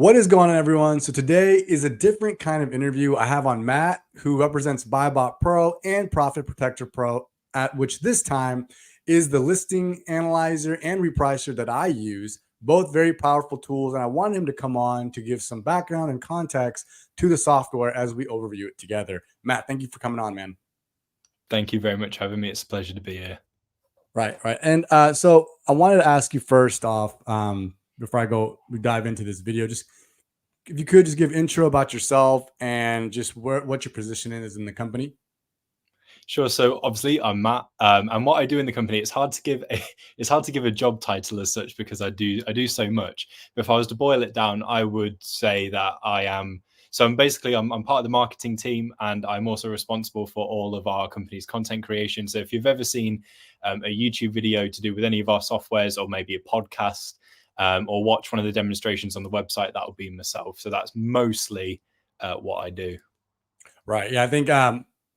What is going on, everyone? So today is a different kind of interview. I have on Matt, who represents BuyBot Pro and Profit Protector Pro, at which this time is the listing analyzer and repricer that I use, both very powerful tools. And I wanted him to come on to give some background and context to the software as we overview it together. Matt, thank you for coming on, man. Thank you very much for having me. It's a pleasure to be here. Right. And so I wanted to ask you first off, before we dive into this video, just if you could just give intro about yourself and just what your position is in the company. Sure. So obviously I'm Matt, and what I do in the company, it's hard to give a job title as such because I do so much. But if I was to boil it down, I would say that I'm part of the marketing team, and I'm also responsible for all of our company's content creation. So if you've ever seen a YouTube video to do with any of our softwares, or maybe a podcast, or watch one of the demonstrations on the website, that would be myself. So that's mostly what I do. Right. Yeah, I think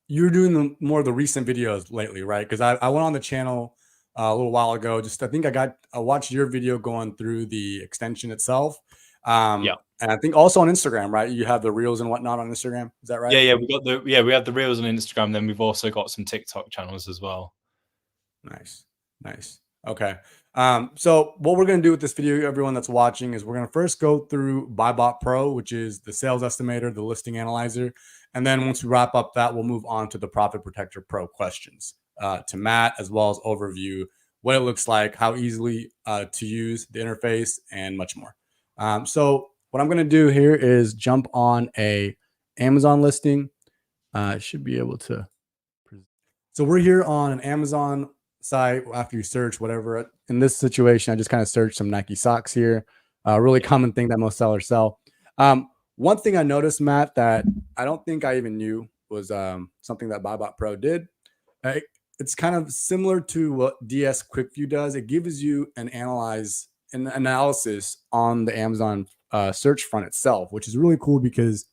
you're doing more of the recent videos lately, right? Because I went on the channel a little while ago. I watched your video going through the extension itself. Yeah. And I think also on Instagram, right? You have the reels and whatnot on Instagram. Is that right? Yeah. We have the reels on Instagram. Then we've also got some TikTok channels as well. Nice. Okay. So what we're going to do with this video, everyone that's watching, is we're going to first go through BuyBot Pro, which is the sales estimator, the listing analyzer. And then once we wrap up that, we'll move on to the Profit Protector Pro questions to Matt, as well as overview what it looks like, how easily to use the interface, and much more. So what I'm going to do here is jump on a Amazon listing. I should be able to. So we're here on an Amazon site. After you search whatever, in this situation, I just kind of searched some Nike socks here. A really common thing that most sellers sell. One thing I noticed, Matt, that I don't think I even knew was something that BuyBot Pro did. It's kind of similar to what DS Quick View does. It gives you an analysis on the Amazon search front itself, which is really cool because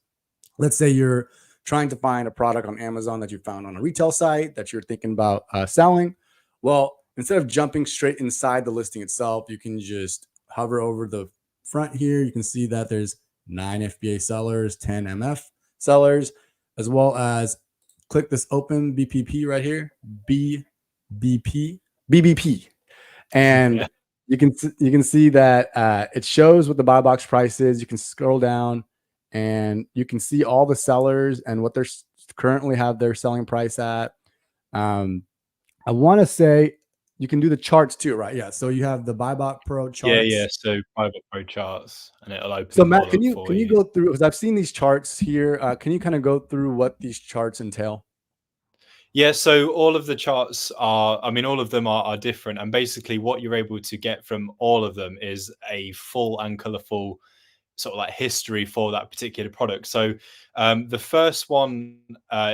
let's say you're trying to find a product on Amazon that you found on a retail site that you're thinking about selling. Well, instead of jumping straight inside the listing itself, you can just hover over the front here. You can see that there's 9 FBA sellers, 10 MF sellers, as well as click this open BPP right here, BBP. And you can see that it shows what the buy box price is. You can scroll down and you can see all the sellers and what they're currently have their selling price at. I want to say you can do the charts too, right? Yeah. So you have the BuyBot Pro charts. Yeah. So Private Pro charts, and it'll open. So Matt, can you go through, because I've seen these charts here. Can you kind of go through what these charts entail? Yeah, so all of the charts all of them are different. And basically what you're able to get from all of them is a full and colorful sort of like history for that particular product. So the first one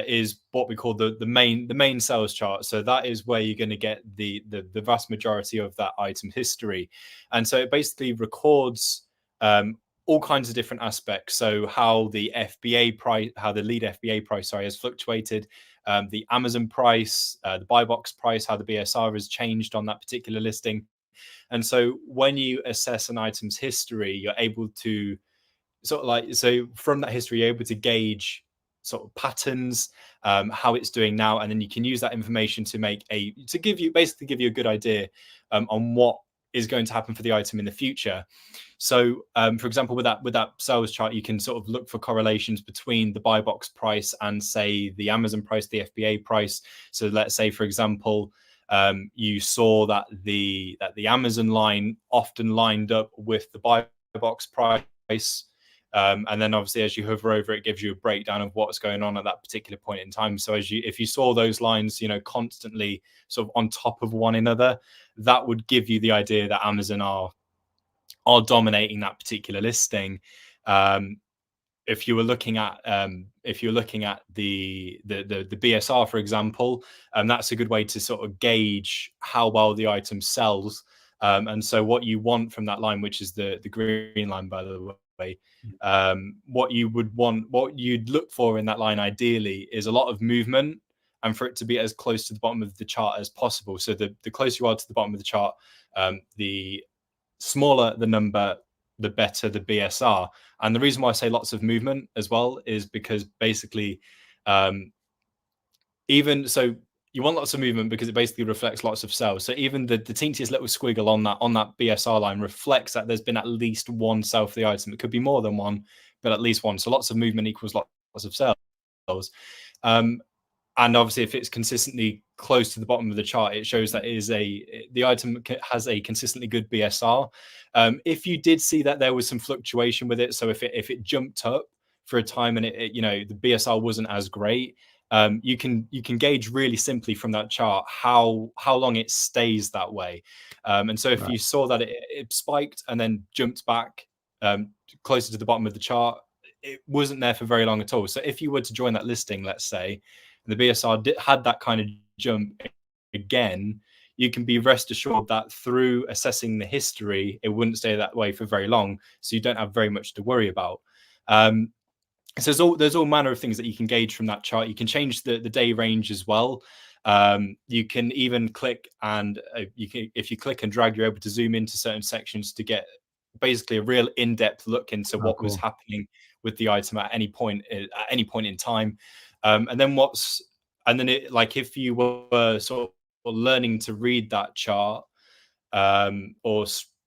is what we call the main sales chart. So that is where you're going to get the vast majority of that item history. And so it basically records all kinds of different aspects. So how the lead FBA price, has fluctuated, the Amazon price, the buy box price, how the BSR has changed on that particular listing. And so when you assess an item's history, you're able to from that history, you're able to gauge sort of patterns, how it's doing now. And then you can use that information to give you a good idea on what is going to happen for the item in the future. So for example, with that sales chart, you can sort of look for correlations between the buy box price and say the Amazon price, the FBA price. So let's say, for example, you saw that the Amazon line often lined up with the buy box price. And then obviously as you hover over it, gives you a breakdown of what's going on at that particular point in time. So if you saw those lines, constantly sort of on top of one another, that would give you the idea that Amazon are dominating that particular listing. If you were looking at the BSR, for example, that's a good way to sort of gauge how well the item sells. And so what you want from that line, which is the green line, by the way, what you'd look for in that line ideally is a lot of movement, and for it to be as close to the bottom of the chart as possible. So the closer you are to the bottom of the chart, the smaller the number the better the BSR. And the reason why I say lots of movement as well is because basically, even so, you want lots of movement because it basically reflects lots of cells. So even the teensiest little squiggle on that BSR line reflects that there's been at least one cell for the item. It could be more than one, but at least one. So lots of movement equals lots of cells. And obviously, if it's consistently close to the bottom of the chart, it shows that the item has a consistently good BSR. If you did see that there was some fluctuation with it, so if it jumped up for a time and the BSR wasn't as great, you can gauge really simply from that chart how long it stays that way. And so if you saw that it spiked and then jumped back closer to the bottom of the chart, it wasn't there for very long at all. So if you were to join that listing, let's say, the BSR had that kind of jump again, you can be rest assured that through assessing the history, it wouldn't stay that way for very long. So you don't have very much to worry about. So there's all manner of things that you can gauge from that chart. You can change the day range as well. You can even click and if you click and drag, you're able to zoom into certain sections to get basically a real in-depth look into what was happening with the item at any point in time. And then if you were sort of learning to read that chart, or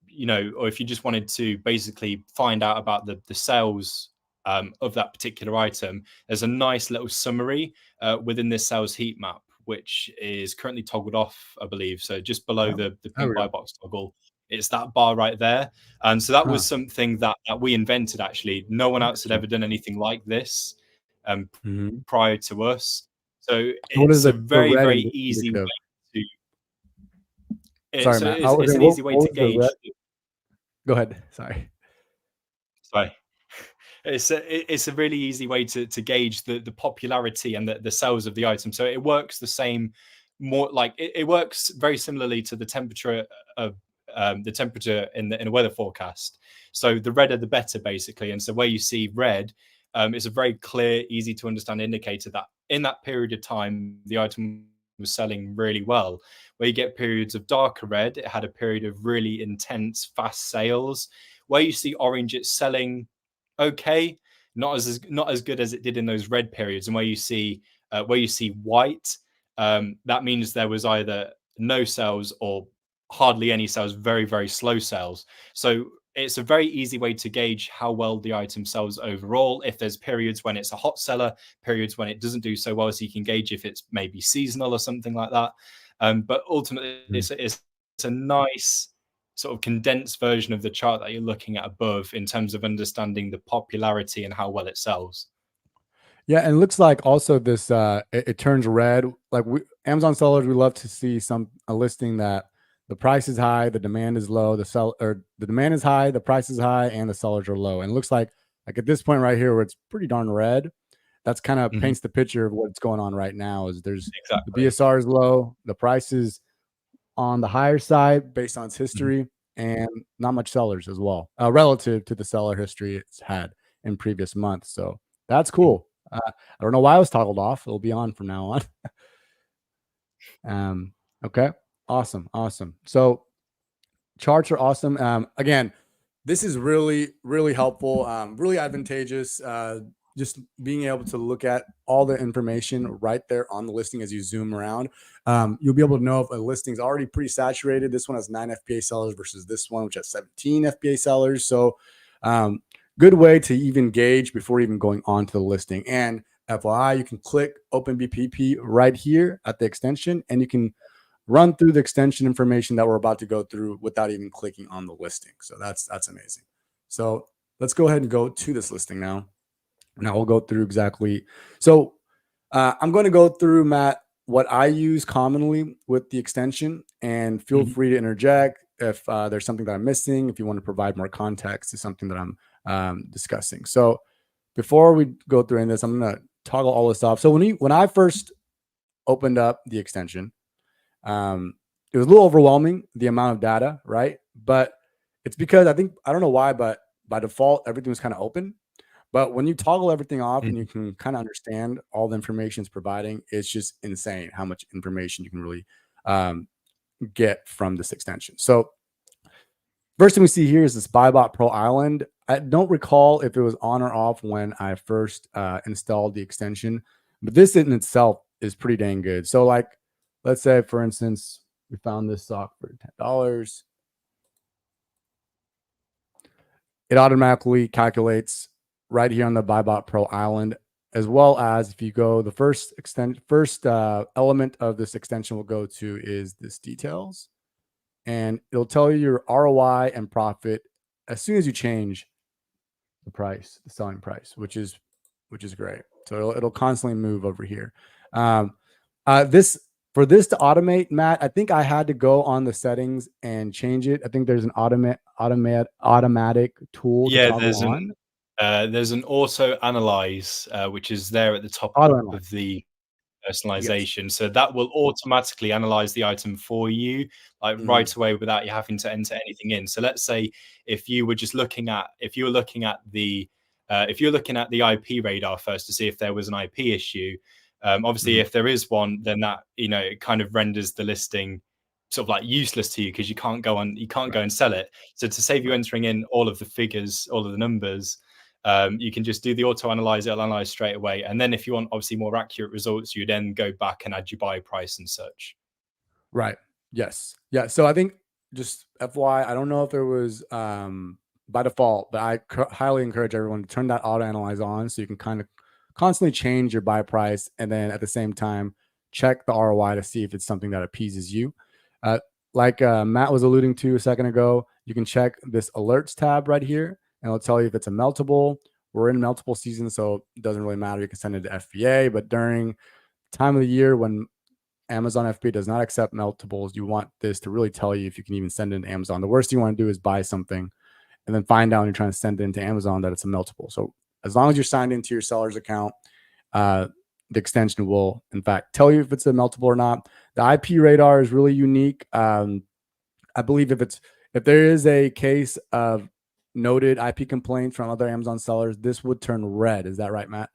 if you just wanted to basically find out about the sales of that particular item, there's a nice little summary within this sales heat map, which is currently toggled off, I believe. So just below the pink buy box toggle, it's that bar right there. And so that was something that we invented, actually. No one else had ever done anything like this prior to us. So it's a very, very easy way to... Sorry, Matt. It's an easy way to gauge. Go ahead. Sorry. It's a really easy way to gauge the popularity and the sales of the item. So it works the same, more like it works very similarly to the temperature of the temperature in a weather forecast. So the redder the better, basically. And so where you see red, it's a very clear, easy to understand indicator that in that period of time the item was selling really well. Where you get periods of darker red, it had a period of really intense, fast sales. Where you see orange, it's selling okay, not as good as it did in those red periods. And where you see white, that means there was either no sales or hardly any sales, very, very slow sales. So it's a very easy way to gauge how well the item sells overall. If there's periods when it's a hot seller, periods when it doesn't do so well, so you can gauge if it's maybe seasonal or something like that. But ultimately, it's a nice sort of condensed version of the chart that you're looking at above in terms of understanding the popularity and how well it sells. Yeah, and it looks like also this it turns red. Like Amazon sellers, we love to see a listing that the price is high, the demand is low, the demand is high, the price is high, and the sellers are low. And it looks like at this point right here where it's pretty darn red, that's kind of paints the picture of what's going on right now. Is the BSR is low, the price is on the higher side based on its history, and not much sellers as well relative to the seller history it's had in previous months. So that's cool. I don't know why I was toggled off. It'll be on from now on. Okay. Awesome. So charts are awesome. Again, this is really, really helpful, really advantageous. Just being able to look at all the information right there on the listing as you zoom around. You'll be able to know if a listing is already pretty saturated. This one has 9 FBA sellers versus this one, which has 17 FBA sellers. So good way to even gauge before even going on to the listing. And FYI, you can click Open BPP right here at the extension, and you can run through the extension information that we're about to go through without even clicking on the listing. So that's amazing. So let's go ahead and go to this listing now. Now we'll go through exactly. So I'm going to go through, Matt, what I use commonly with the extension, and feel free to interject if there's something that I'm missing, if you want to provide more context to something that I'm discussing. So before we go through this, I'm going to toggle all this off. So when I first opened up the extension, it was a little overwhelming, the amount of data, right? But it's because I don't know why, but by default, everything was kind of open. But when you toggle everything off and you can kind of understand all the information it's providing, it's just insane how much information you can really get from this extension. So First thing we see here is this BuyBot Pro Island. I don't recall if it was on or off when I first installed the extension, but this in itself is pretty dang good. So like, let's say for instance, we found this sock for $10. It automatically calculates right here on the BuyBot Pro Island, as well as if you go, the first element of this extension will go to is this details, and it'll tell you your ROI and profit as soon as you change the price, the selling price, which is great. So it'll constantly move over here. This for this to automate, Matt, I think I had to go on the settings and change it. I think there's an automatic tool to Yeah, toggle on. there's an auto analyze, which is there at the top Auto analyze. of the Yes. personalization. So that will automatically analyze the item for you, like Mhm. right away without you having to enter anything in. So let's say if you were just looking at if you're looking at the IP radar first to see if there was an IP issue, obviously Mhm. if there is one, then that it kind of renders the listing sort of like useless to you because you can't go Right. and sell it. So to save you Right. entering in all of the figures, all of the numbers, you can just do the auto analyze, it'll analyze straight away. And then if you want obviously more accurate results, you then go back and add your buy price and such. Right. Yes. Yeah. So I think just FYI, I don't know if there was by default, but I highly encourage everyone to turn that auto analyze on so you can kind of constantly change your buy price and then at the same time check the ROI to see if it's something that appeases you. Uh, like Matt was alluding to a second ago, you can check this alerts tab right here and it'll tell you if it's a meltable. We're in meltable season, so it doesn't really matter. You can send it to FBA, but during time of the year when Amazon FBA does not accept meltables, you want this to really tell you if you can even send it into Amazon. The worst you want to do is buy something and then find out when you're trying to send it into Amazon that it's a meltable. So as long as you're signed into your seller's account, uh, the extension will in fact tell you if it's a meltable or not. The IP radar is really unique. I believe if there is a case of noted IP complaints from other Amazon sellers, this would turn red. Is that right, Matt?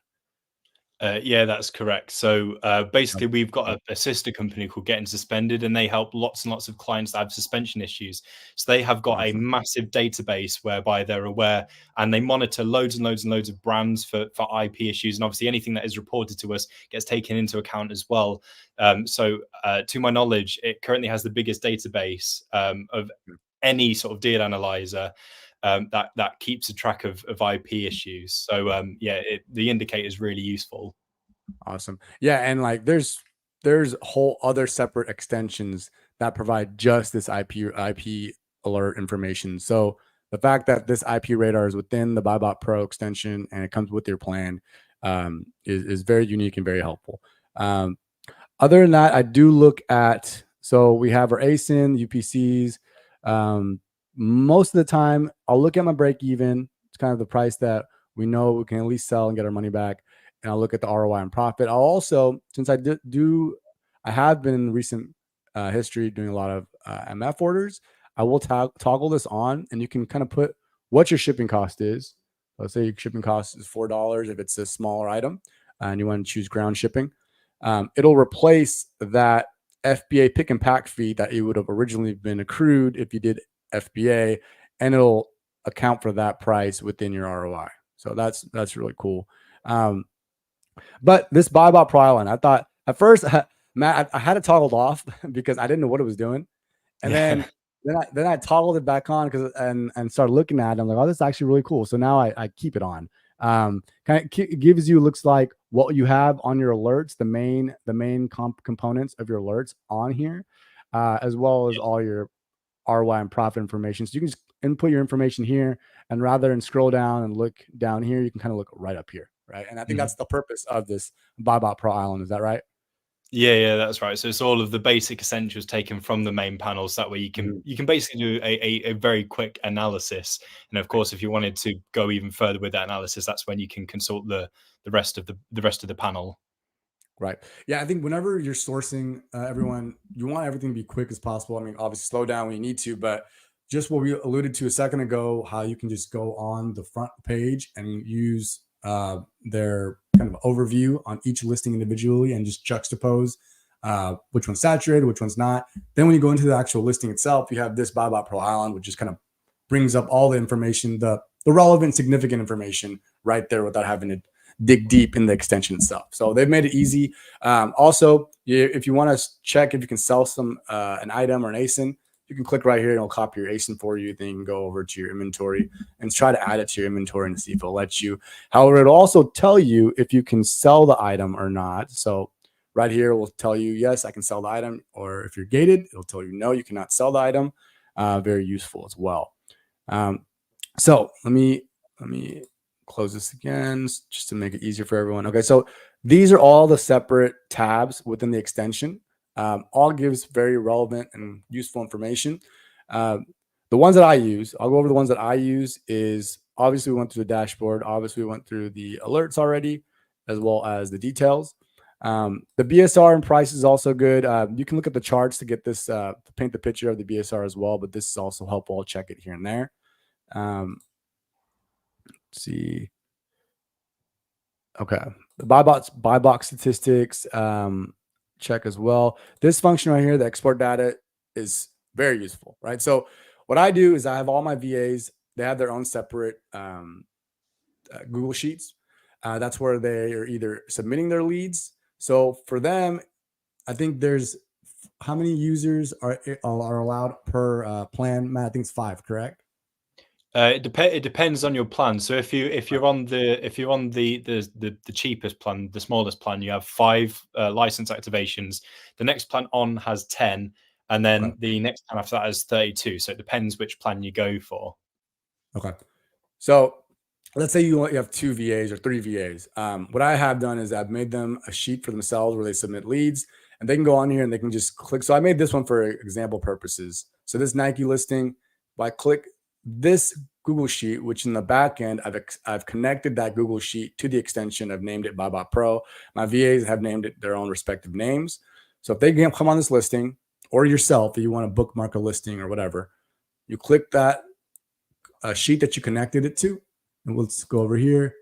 Yeah, that's correct. So Okay. basically, we've got a sister company called Getting Suspended, and they help lots and lots of clients that have suspension issues. So they have got a Awesome. massive database whereby they're aware and they monitor loads and loads and loads of brands for IP issues. And obviously, anything that is reported to us gets taken into account as well. To my knowledge, it currently has the biggest database of any sort of deal analyzer that keeps a track of IP issues. So yeah, the indicator is really useful. Awesome. Yeah, and like there's whole other separate extensions that provide just this IP alert information. So the fact that this IP radar is within the BuyBot Pro extension and it comes with your plan is very unique and very helpful. Um, Other than that, I do look at, so we have our ASIN, UPCs. Um, Most of the time, I'll look at my break even. It's kind of the price that we know we can at least sell and get our money back. And I'll look at the ROI and profit. I'll also, since I have been in recent history doing a lot of MF orders, I will toggle this on and you can kind of put what your shipping cost is. Let's say your shipping cost is $4 if it's a smaller item and you want to choose ground shipping. It'll replace that FBA pick and pack fee that you would have originally been accrued if you did FBA, and it'll account for that price within your ROI. So that's really cool. Um, but this buy bot Pro Island, I thought at first, Matt, I had it toggled off because I didn't know what it was doing. And Yeah. then I toggled it back on because and started looking at it. I'm like, oh, this is actually really cool. So now I keep it on. Kind of gives you looks like what you have on your alerts, the main components of your alerts on here, as well as all your ROI and profit information. So you can just input your information here, and rather than scroll down and look down here, you can kind of look right up here, right? And I think Mhm. that's the purpose of this BuyBot Pro Island. Is that right? Yeah, that's right. So it's all of the basic essentials taken from the main panels. That way Mhm. you can basically do a very quick analysis. And of course, if you wanted to go even further with that analysis, that's when you can consult the rest of the panel. Right. Yeah, I think whenever you're sourcing, everyone, you want everything to be quick as possible. I mean, obviously slow down when you need to, but just what we alluded to a second ago, how you can just go on the front page and use their kind of overview on each listing individually and just juxtapose which one's saturated, which one's not. Then when you go into the actual listing itself, you have this BuyBot Pro Island, which just kind of brings up all the information, the relevant, significant information right there without having to dig deep in the extension itself. So they've made it easy. Also, if you want to check if you can sell an item or an ASIN, you can click right here and it'll copy your ASIN for you. Then you can go over to your inventory and try to add it to your inventory and see if it'll let you. However, it'll also tell you if you can sell the item or not. So right here will tell you, yes, I can sell the item. Or if you're gated, it'll tell you, no, you cannot sell the item. Very useful as well. So let me close this again just to make it easier for everyone. Okay, so these are all the separate tabs within the extension. All gives very relevant and useful information. The ones that I use, I'll go over the ones that I use is obviously we went through the dashboard. Obviously we went through the alerts already, as well as the details. The BSR and price is also good. You can look at the charts to get this, to paint the picture of the BSR as well, but this is also helpful. I'll check it here and there. Let's see. Okay. The buy box statistics, check as well. This function right here, the export data, is very useful, right? So what I do is I have all my VAs, they have their own separate Google Sheets. That's where they are either submitting their leads. So for them, I think there's how many users are allowed per plan? Matt, I think it's 5, correct? It depends on your plan. So if you're on the cheapest plan, the smallest plan, you have 5 license activations. The next plan on has 10, and then the next plan after that is 32. So it depends which plan you go for. Okay. So let's say you have 2 VAs or 3 VAs. What I have done is I've made them a sheet for themselves where they submit leads, and they can go on here and they can just click. So I made this one for example purposes. So this Nike listing, if I click this Google Sheet, which in the back end, I've connected that Google Sheet to the extension. I've named it BuyBot Pro. My VAs have named it their own respective names. So if they can come on this listing, or yourself, if you want to bookmark a listing or whatever, you click that sheet that you connected it to, and let's go over here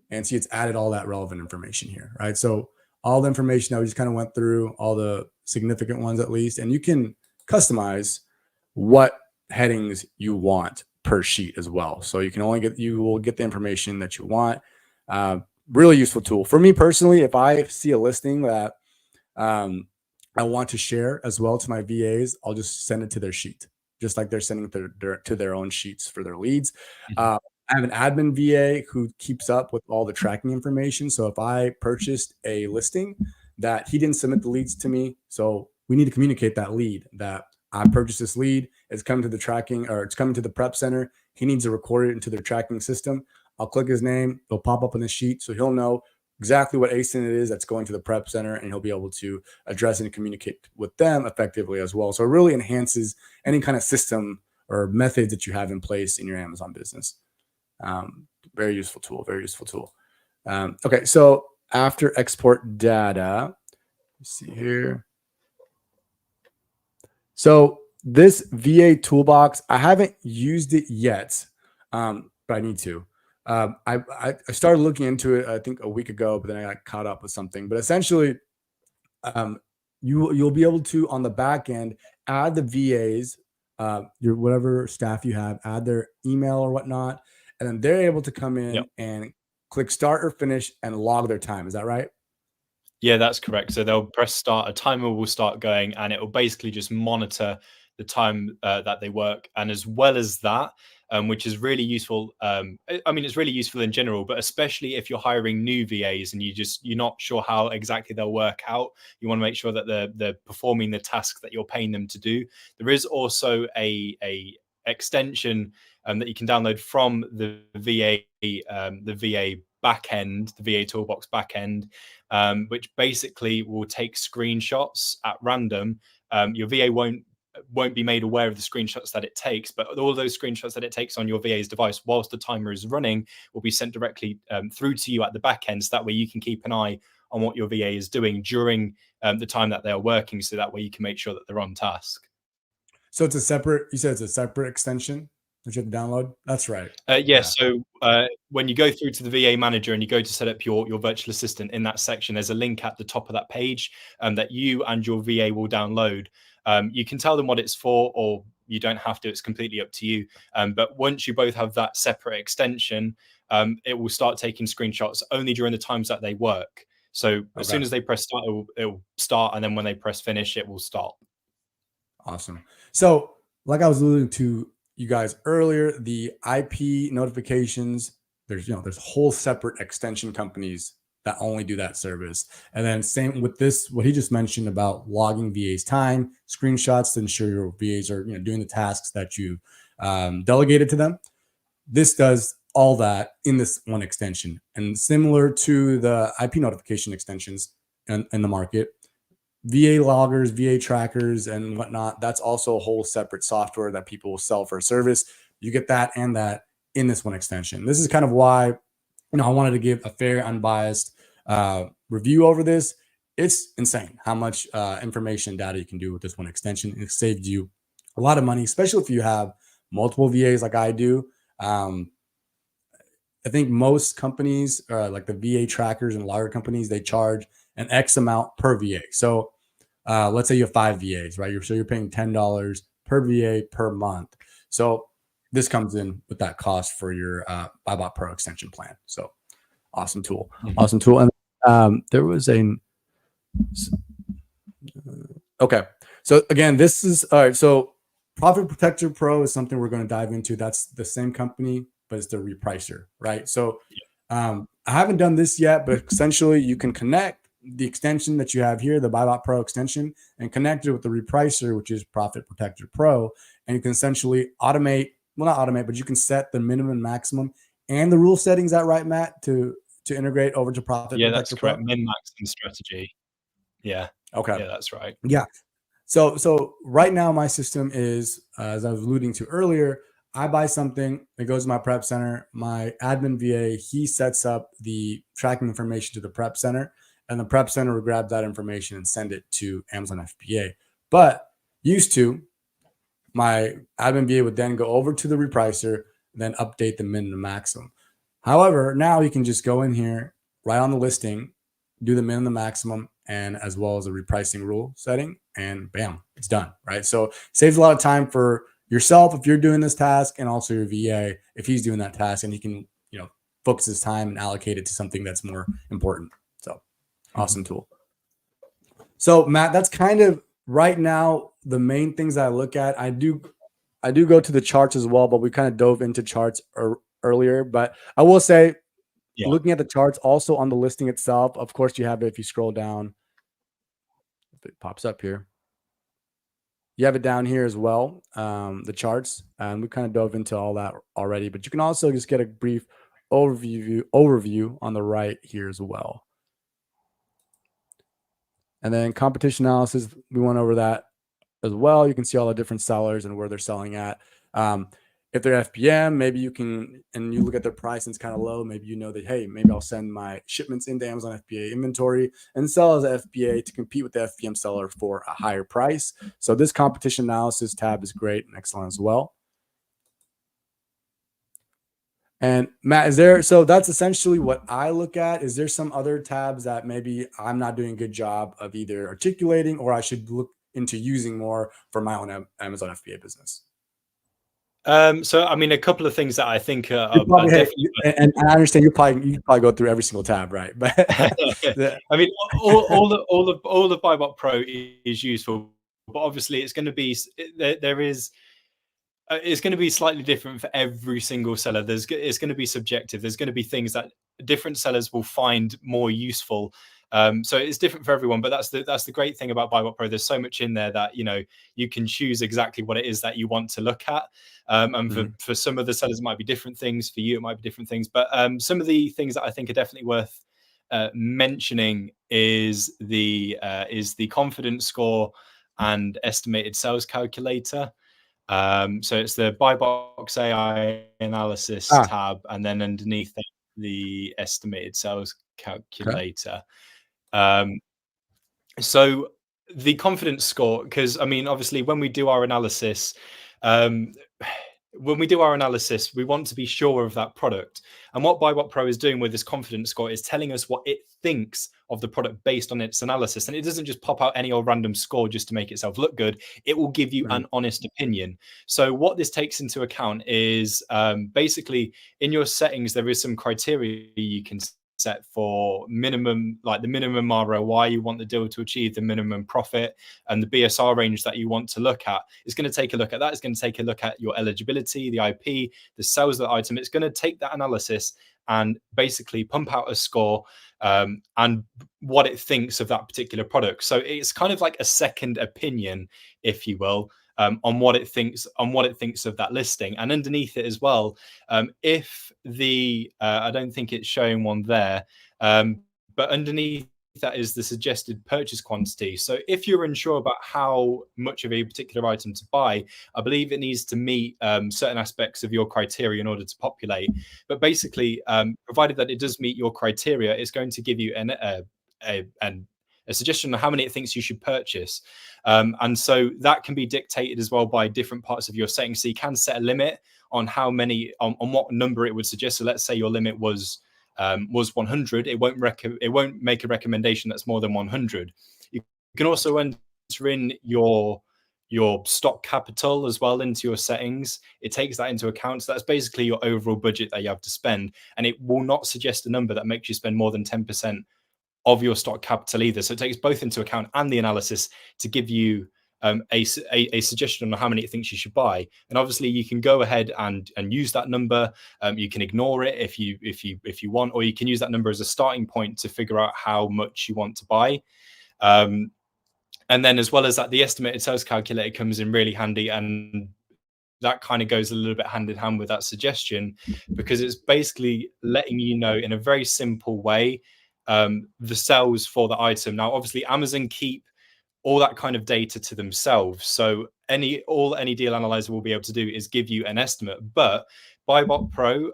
and see it's added all that relevant information here, right? So all the information that we just kind of went through, all the significant ones at least, and you can customize what headings you want per sheet as well. So you will get the information that you want. Really useful tool for me personally. If I see a listing that I want to share as well to my VAs, I'll just send it to their sheet, just like they're sending to their own sheets for their leads. I have an admin VA who keeps up with all the tracking information. So if I purchased a listing that he didn't submit the leads to me, so we need to communicate that lead that I purchased this lead. It's coming to the tracking, or it's coming to the prep center. He needs to record it into their tracking system. I'll click his name. It'll pop up in the sheet. So he'll know exactly what ASIN it is that's going to the prep center, and he'll be able to address and communicate with them effectively as well. So it really enhances any kind of system or methods that you have in place in your Amazon business. Very useful tool, very useful tool. Okay, so after export data, let's see here. So this VA toolbox, I haven't used it yet, but I need to. I started looking into it, I think a week ago, but then I got caught up with something. But essentially, you'll be able to, on the back end, add the VAs, your whatever staff you have, add their email or whatnot, and then they're able to come in and click start or finish and log their time. Is that right? Yeah, that's correct. So they'll press start, a timer will start going, and it will basically just monitor the time that they work. And as well as that, which is really useful. I mean, it's really useful in general, but especially if you're hiring new VAs and you're not sure how exactly they'll work out, you want to make sure that they're performing the task that you're paying them to do. There is also a extension that you can download from the VA backend, the VA Toolbox backend, which basically will take screenshots at random. Your VA won't be made aware of the screenshots that it takes, but all those screenshots that it takes on your VA's device whilst the timer is running will be sent directly through to you at the back end. So that way you can keep an eye on what your VA is doing during the time that they are working. So that way you can make sure that they're on task. So it's a separate, you said it's a separate extension that you have to download? That's right. Yeah. So when you go through to the VA manager and you go to set up your virtual assistant, in that section, there's a link at the top of that page that you and your VA will download. You can tell them what it's for, or you don't have to. It's completely up to you. But once you both have that separate extension, it will start taking screenshots only during the times that they work. So as soon as they press start, it will start, and then when they press finish, it will stop. Awesome. So, like I was alluding to you guys earlier, the IP notifications, there's whole separate extension companies that only do that service. And then same with this, what he just mentioned about logging VA's time, screenshots to ensure your VAs are doing the tasks that you delegated to them. This does all that in this one extension. And similar to the IP notification extensions in the market, VA loggers, VA trackers, and whatnot, that's also a whole separate software that people will sell for a service. You get that and that in this one extension. This is kind of why I wanted to give a fair, unbiased review over this. It's insane how much information data you can do with this one extension. It saved you a lot of money, especially if you have multiple VAs like I do. I think most companies, like the VA trackers and logger companies, they charge an X amount per VA. So let's say you have 5 VAs, right? So you're paying $10 per VA per month. So this comes in with that cost for your BuyBot Pro extension plan. So awesome tool, awesome tool. And there was okay. So again, this is all right. So Profit Protector Pro is something we're going to dive into. That's the same company, but it's the Repricer, right? So I haven't done this yet, but essentially you can connect the extension that you have here, the BuyBot Pro extension, and connect it with the Repricer, which is Profit Protector Pro. And you can essentially automate, well, not automate, but you can set the minimum, maximum, and the rule settings. That right, Matt, to integrate over to Profit Protector that's Pro? correct. Min-maxing strategy. Yeah. Okay. Yeah, that's right. Yeah. So right now my system is, as I was alluding to earlier, I buy something, it goes to my prep center. My admin VA, he sets up the tracking information to the prep center, and the prep center will grab that information and send it to Amazon FBA. But used to, my admin VA would then go over to the Repricer, then update the min and maximum. However, now you can just go in here, right on the listing, do the min and the maximum, and as well as a repricing rule setting, and bam, it's done, right? So it saves a lot of time for yourself if you're doing this task, and also your VA if he's doing that task, and he can focus his time and allocate it to something that's more important. So awesome tool. So Matt, that's kind of right now the main things I look at. I do go to the charts as well, but we kind of dove into charts earlier. But I will say, looking at the charts also on the listing itself, of course you have it if you scroll down, if it pops up here. You have it down here as well, the charts, and we kind of dove into all that already, but you can also just get a brief overview on the right here as well. And then competition analysis, we went over that as well. You can see all the different sellers and where they're selling at. If they're FBM, maybe you can, and you look at their price and it's kind of low, maybe you know that, hey, maybe I'll send my shipments into Amazon FBA inventory and sell as an FBA to compete with the FBM seller for a higher price. So this competition analysis tab is great and excellent as well. And Matt, so that's essentially what I look at. Is there some other tabs that maybe I'm not doing a good job of either articulating, or I should look into using more for my own Amazon FBA business? So I mean, a couple of things that I think are definitely, and I understand you probably go through every single tab, right? But I mean, all the BuyBot Pro is useful, but obviously it's going to be it's going to be slightly different for every single seller. It's going to be subjective. There's going to be things that different sellers will find more useful. So it's different for everyone, but that's the great thing about BuyBot Pro. There's so much in there that you can choose exactly what it is that you want to look at. And for some of the sellers, it might be different things. For you, it might be different things. But some of the things that I think are definitely worth mentioning is the confidence score and estimated sales calculator. So it's the buy box AI analysis tab, and then underneath that, the estimated sales calculator. Okay. So the confidence score, because I mean, obviously, when we do our analysis, when we do our analysis, we want to be sure of that product. And what BuyBot Pro is doing with this confidence score is telling us what it thinks of the product based on its analysis. And it doesn't just pop out any old random score just to make itself look good. It will give you an honest opinion. So what this takes into account is basically in your settings, there is some criteria you can set for minimum, like the minimum ROI you want the deal to achieve, the minimum profit, and the BSR range that you want to look at. It's going to take a look at that. It's going to take a look at your eligibility, the IP, the sales of the item. It's going to take that analysis and basically pump out a score and what it thinks of that particular product. So it's kind of like a second opinion, if you will, on what it thinks of that listing. And underneath it as well, if the I don't think it's showing one there, but underneath that is the suggested purchase quantity. So if you're unsure about how much of a particular item to buy, I believe it needs to meet certain aspects of your criteria in order to populate. But basically, provided that it does meet your criteria, it's going to give you a suggestion on how many it thinks you should purchase. And so that can be dictated as well by different parts of your settings. So you can set a limit on how many, on what number it would suggest. So let's say your limit was 100. It won't make a recommendation that's more than 100. You can also enter in your stock capital as well into your settings. It takes that into account. So that's basically your overall budget that you have to spend, and it will not suggest a number that makes you spend more than 10% of your stock capital either. So it takes both into account and the analysis to give you a suggestion on how many it thinks you should buy. And obviously you can go ahead and use that number. You can ignore it if you want, or you can use that number as a starting point to figure out how much you want to buy. And then as well as that, the estimated sales calculator comes in really handy, and that kind of goes a little bit hand in hand with that suggestion, because it's basically letting you know in a very simple way the sales for the item. Now, obviously, Amazon keep all that kind of data to themselves. So all any deal analyzer will be able to do is give you an estimate. But BuyBot Pro,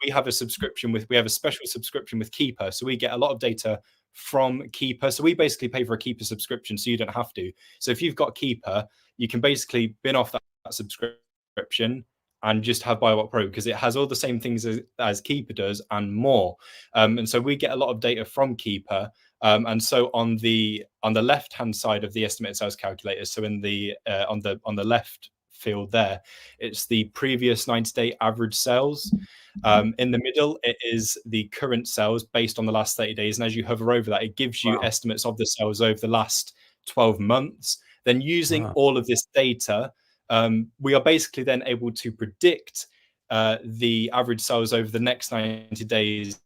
we have a special subscription with Keeper. So we get a lot of data from Keeper. So we basically pay for a Keeper subscription, so you don't have to. So if you've got Keeper, you can basically bin off that subscription and just have BuyBot Pro, because it has all the same things as Keeper does and more. And so we get a lot of data from Keeper. And so on the left hand side of the estimated sales calculator, so in the on the left field there, it's the previous 90-day average sales. In the middle, it is the current sales based on the last 30 days. And as you hover over that, it gives you estimates of the sales over the last 12 months. Then using all of this data, we are basically then able to predict the average sales over the next 90 days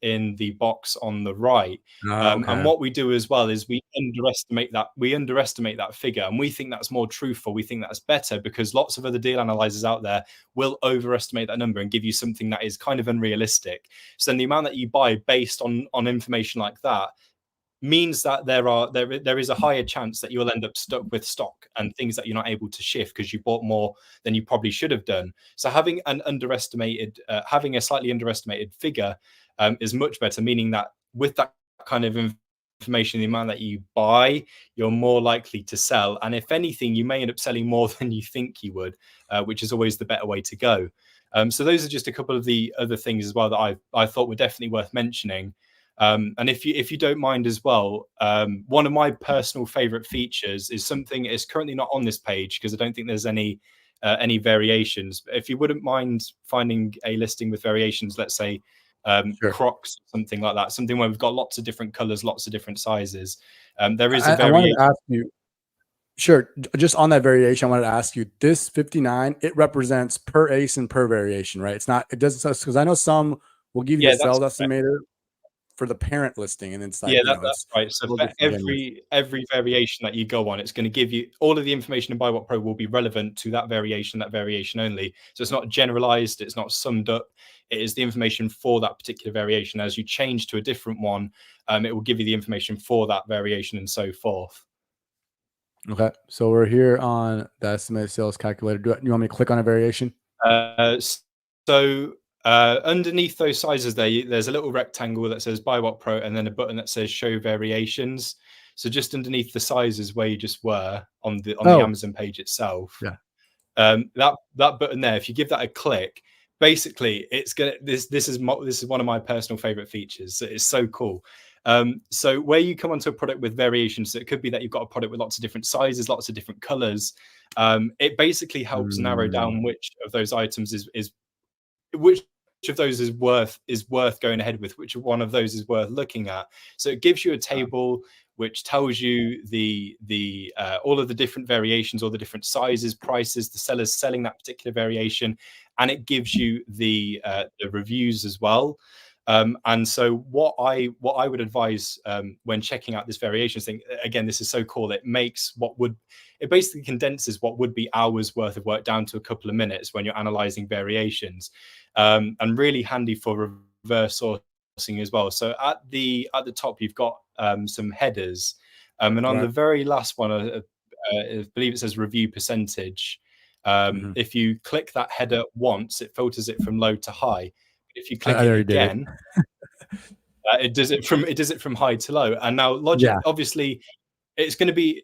in the box on the right. And what we do as well is we underestimate that figure, and we think that's more truthful. We think that's better, because lots of other deal analyzers out there will overestimate that number and give you something that is kind of unrealistic. So then the amount that you buy based on information like that means that there is a higher chance that you will end up stuck with stock and things that you're not able to shift because you bought more than you probably should have done. So having a slightly underestimated figure is much better, meaning that with that kind of information, the amount that you buy, you're more likely to sell. And if anything, you may end up selling more than you think you would, which is always the better way to go. So those are just a couple of the other things as well that I thought were definitely worth mentioning. And if you don't mind as well, one of my personal favorite features is something is currently not on this page because I don't think there's any variations. But if you wouldn't mind finding a listing with variations, let's say Crocs, something like that, something where we've got lots of different colors, lots of different sizes. There is a variation. I wanted to ask you, sure, just on that variation, I wanted to ask you, this 59, it represents per ace and per variation, right? It's not, it doesn't, because I know some will give you the sales estimator for the parent listing, and it's like, that's right. So for every variation that you go on, it's going to give you all of the information in BuyBot Pro will be relevant to that variation only. So it's not generalized, it's not summed up. It is the information for that particular variation. As you change to a different one, it will give you the information for that variation and so forth. Okay, so we're here on the estimated sales calculator. Do you want me to click on a variation? Underneath those sizes there's a little rectangle that says BuyBot Pro and then a button that says show variations. So just underneath the sizes where you just were on the Amazon page itself. Yeah. That button there, if you give that a click, basically it's gonna this is one of my personal favorite features. It's so cool. So where you come onto a product with variations, so it could be that you've got a product with lots of different sizes, lots of different colors. It basically helps narrow Mm, down which of those items is which of those is worth going ahead with, which one of those is worth looking at. So it gives you a table which tells you the all of the different variations, all the different sizes, prices, the sellers selling that particular variation, and it gives you the reviews as well. And so what I would advise when checking out this variations thing, again, this is so cool. It basically condenses what would be hours worth of work down to a couple of minutes when you're analyzing variations, and really handy for reverse sourcing as well. So at the top, you've got some headers, and on the right. very last one, I believe it says review percentage. Mhm. If you click that header once, it filters it from low to high. If you I click it already did it. again, it does it from high to low. And now Yeah. logic, obviously, it's going to be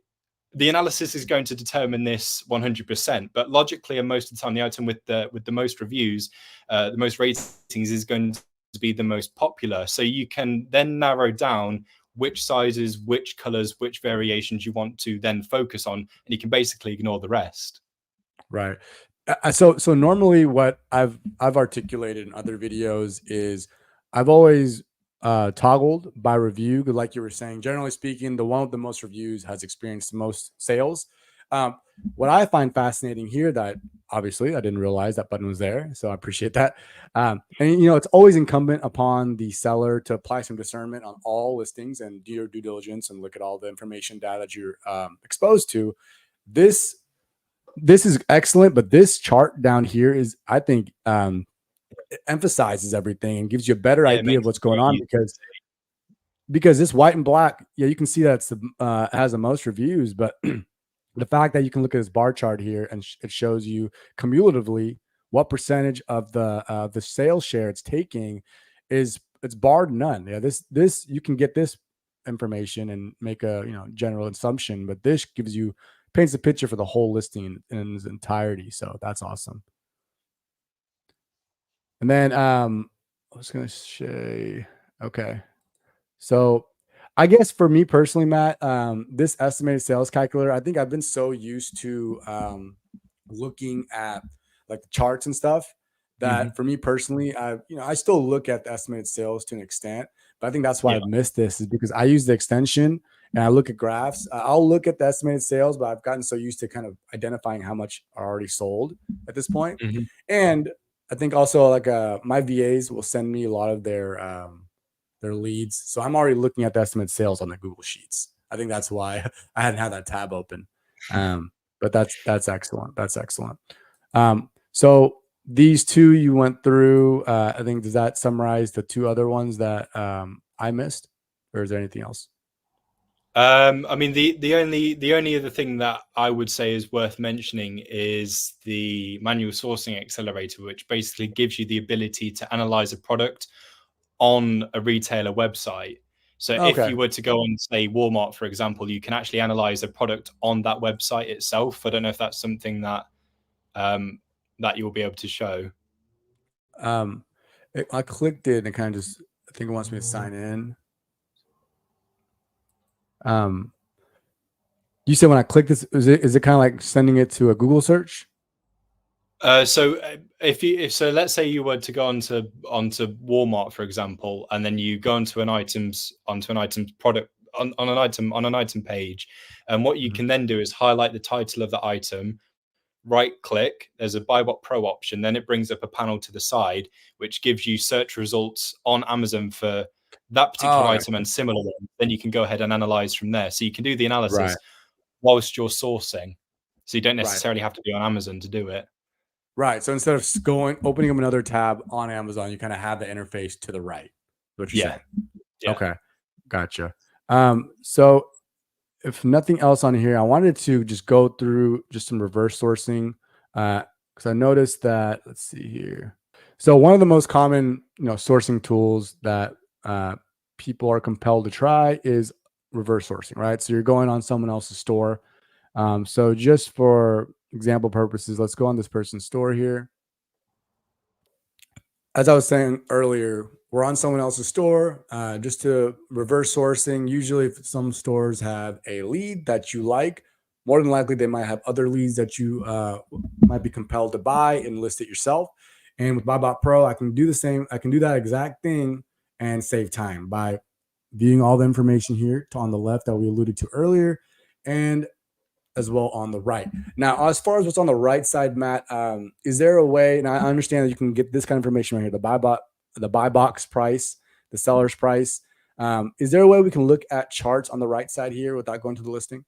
the analysis is going to determine this 100%. But logically, and most of the time, the item with the most reviews, the most ratings, is going to be the most popular. So you can then narrow down which sizes, which colors, which variations you want to then focus on, and you can basically ignore the rest. Right. So normally what I've articulated in other videos is I've always toggled by review. 'Cause like you were saying, generally speaking, the one with the most reviews has experienced the most sales. Um, what I find fascinating here that obviously I didn't realize that button was there, so I appreciate that. And it's always incumbent upon the seller to apply some discernment on all listings and do your due diligence and look at all the information data that you're exposed to. This this is excellent, but this chart down here is, I think, it emphasizes everything and gives you a better Yeah, it idea of makes what's it going very on easy. because this white and black, yeah, you can see that it's has the most reviews, but the fact that you can look at this bar chart here and it shows you cumulatively what percentage of the sales share it's taking it's barred none. Yeah, this you can get this information and make a general assumption, but this gives you paints a picture for the whole listing in its entirety. So that's awesome. And then I was gonna say, okay. So I guess for me personally, Matt, this estimated sales calculator, I think I've been so used to looking at like the charts and stuff Mhm. that for me personally, I still look at the estimated sales to an extent, but I think that's why Yeah. I've missed this is because I use the extension and I look at graphs. I'll look at the estimated sales, but I've gotten so used to kind of identifying how much are already sold at this point. Mhm. And I think also like my VAs will send me a lot of their leads. So I'm already looking at the estimated sales on the Google Sheets. I think that's why I hadn't had that tab open. But that's excellent. That's excellent. So these two you went through. I think does that summarize the two other ones that I missed, or is there anything else? I mean, the only other thing that I would say is worth mentioning is the manual sourcing accelerator, which basically gives you the ability to analyze a product on a retailer website. So if Okay. you were to go on, say, Walmart, for example, you can actually analyze a product on that website itself. I don't know if that's something that that you'll be able to show. Um, I clicked it and it kind of just I think it wants me to sign in. Um, you said when I click this, is it kind of like sending it to a Google search? So let's say you were to go onto Walmart, for example, and then you go onto an items product on an item page, and what you Mhm. can then do is highlight the title of the item, right click, there's a BuyBot Pro option, then it brings up a panel to the side which gives you search results on Amazon for that Oh, particular I item gotcha. and similar ones. Then you can go ahead and analyze from there. So you can do the Right, analysis whilst you're sourcing. So you don't right. necessarily have to be on Amazon to do it. Right. So instead of opening up another tab on Amazon, you kind of have the interface to the right. Is what you're Yeah. saying. Yeah. Okay. Gotcha. So if nothing else on here, I wanted to just go through just some reverse sourcing. Because I noticed that, let's see here. So one of the most common, sourcing tools that people are compelled to try is reverse sourcing, right? So you're going on someone else's store. So just for example purposes, let's go on this person's store here. As I was saying earlier, we're on someone else's store just to reverse sourcing. Usually, if some stores have a lead that you like, more than likely they might have other leads that you might be compelled to buy and list it yourself. And with BuyBot Pro, I can do the same. I can do that exact thing and save time by viewing all the information here on the left that we alluded to earlier, and as well on the right. Now, as far as what's on the right side, Matt, is there a way? And I understand that you can get this kind of information right here: the buy box price, the seller's price. Is there a way we can look at charts on the right side here without going to the listing?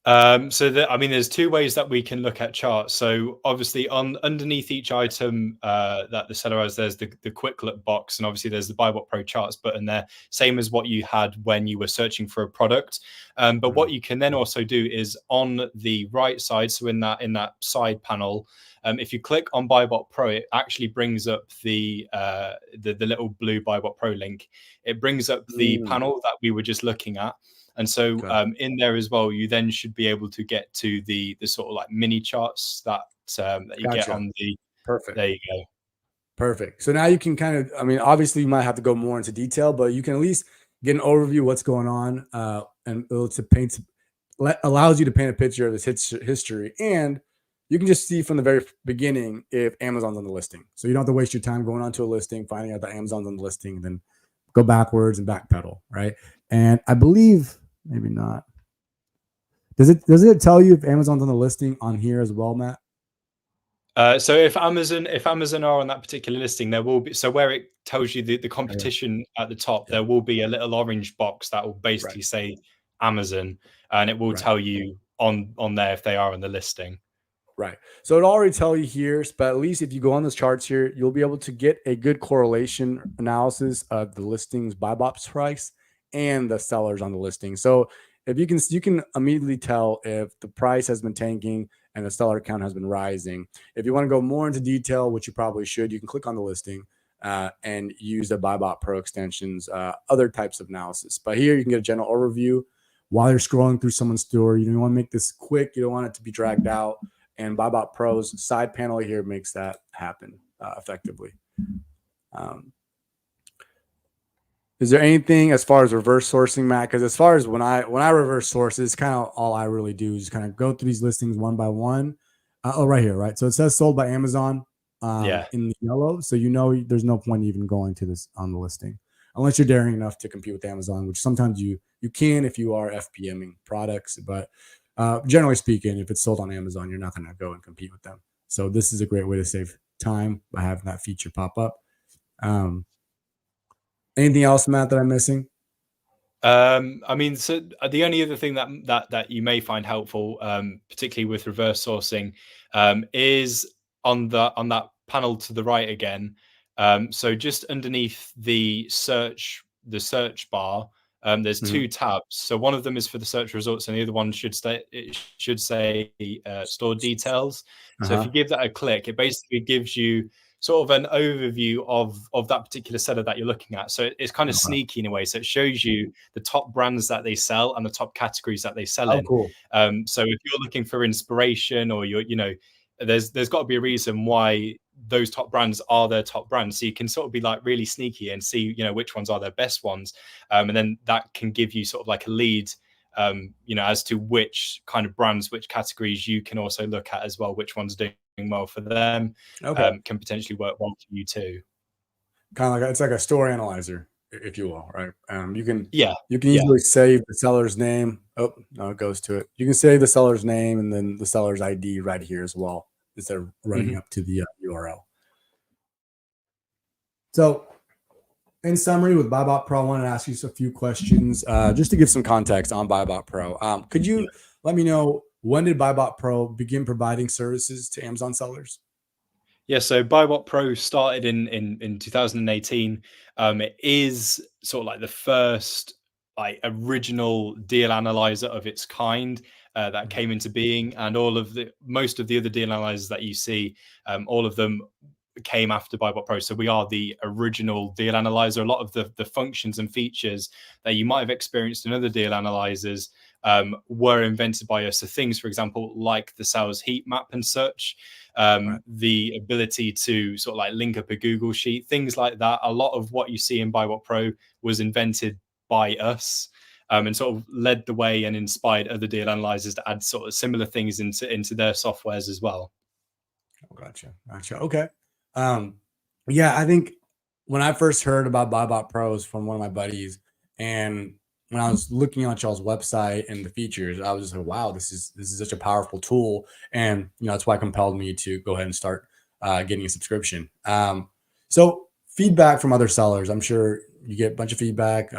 I mean, there's two ways that we can look at charts. So obviously underneath each item that the seller has, there's the quick look box, and obviously there's the BuyBot Pro charts button there, same as what you had when you were searching for a product. But what you can then also do is on the right side, so in that side panel, if you click on BuyBot Pro, it actually brings up the little blue BuyBot Pro link. It brings up the panel that we were just looking at. And so in there as well, you then should be able to get to the sort of like mini charts that you get on the. Perfect. There you go. Perfect. So now you can kind of, I mean, obviously you might have to go more into detail, but you can at least get an overview of what's going on, and allows you to paint a picture of this history, and you can just see from the very beginning if Amazon's on the listing. So you don't have to waste your time going onto a listing, finding out that Amazon's on the listing, and then go backwards and backpedal, right? And I believe maybe not. Does it tell you if Amazon's on the listing on here as well, Matt? So if Amazon are on that particular listing, there will be, so where it tells you the competition at the top, there will be a little orange box that will basically say Amazon, and it will tell you on there if they are on the listing. Right. So it'll already tell you here, but at least if you go on those charts here, you'll be able to get a good correlation analysis of the listings buy box price and the sellers on the listing. So if you can immediately tell if the price has been tanking and the seller count has been rising. If you want to go more into detail, which you probably should, you can click on the listing and use the BuyBot Pro extensions, other types of analysis. But here you can get a general overview while you're scrolling through someone's store. You want to make this quick. You don't want it to be dragged out. And BuyBot Pro's side panel here makes that happen effectively. Is there anything as far as reverse sourcing, Matt? Because as far as when I reverse source, it's kind of all I really do is kind of go through these listings one by one. Right here, right? So it says sold by Amazon in the yellow. So there's no point even going to this on the listing unless you're daring enough to compete with Amazon, which sometimes you can if you are FBMing products. But generally speaking, if it's sold on Amazon, you're not going to go and compete with them. So this is a great way to save time by having that feature pop up. Anything else, Matt, that I'm missing? I mean, so the only other thing that you may find helpful, particularly with reverse sourcing, is on that panel to the right again. So just underneath the search bar, there's two tabs. So one of them is for the search results, and the other one should say store details. So if you give that a click, it basically gives you sort of an overview of that particular seller that you're looking at. So it's kind of sneaky in a way. So it shows you the top brands that they sell and the top categories that they sell in. Cool. So if you're looking for inspiration, or there's got to be a reason why those top brands are their top brands. So you can sort of be like really sneaky and see, which ones are their best ones. And then that can give you sort of like a lead, as to which kind of brands, which categories you can also look at as well, which one's doing well for them, can potentially work well for you too. Kind of like it's like a store analyzer, if you will, right? You can you can easily save the seller's name. Oh no, it goes to it. You can save the seller's name and then the seller's ID right here as well instead of running up to the URL. So, in summary, with BuyBot Pro, I wanted to ask you a few questions just to give some context on BuyBot Pro. Could you let me know, when did BuyBot Pro begin providing services to Amazon sellers? Yeah, so BuyBot Pro started in 2018. It is sort of like the first original deal analyzer of its kind that came into being, and most of the other deal analyzers that you see, all of them came after BuyBot Pro. So we are the original deal analyzer. A lot of the functions and features that you might have experienced in other deal analyzers were invented by us. So things, for example, like the sales heat map and such, Right. the ability to sort of like link up a Google sheet, things like that. A lot of what you see in BuyWhat Pro was invented by us. And sort of led the way and inspired other deal analyzers to add sort of similar things into their softwares as well. Oh, gotcha. Gotcha. Okay. Um, yeah, I think when I first heard about BuyBot Pros from one of my buddies, and when I was looking on y'all's website and the features, I was just like, wow, this is such a powerful tool. And that's why it compelled me to go ahead and start getting a subscription. So feedback from other sellers, I'm sure you get a bunch of feedback,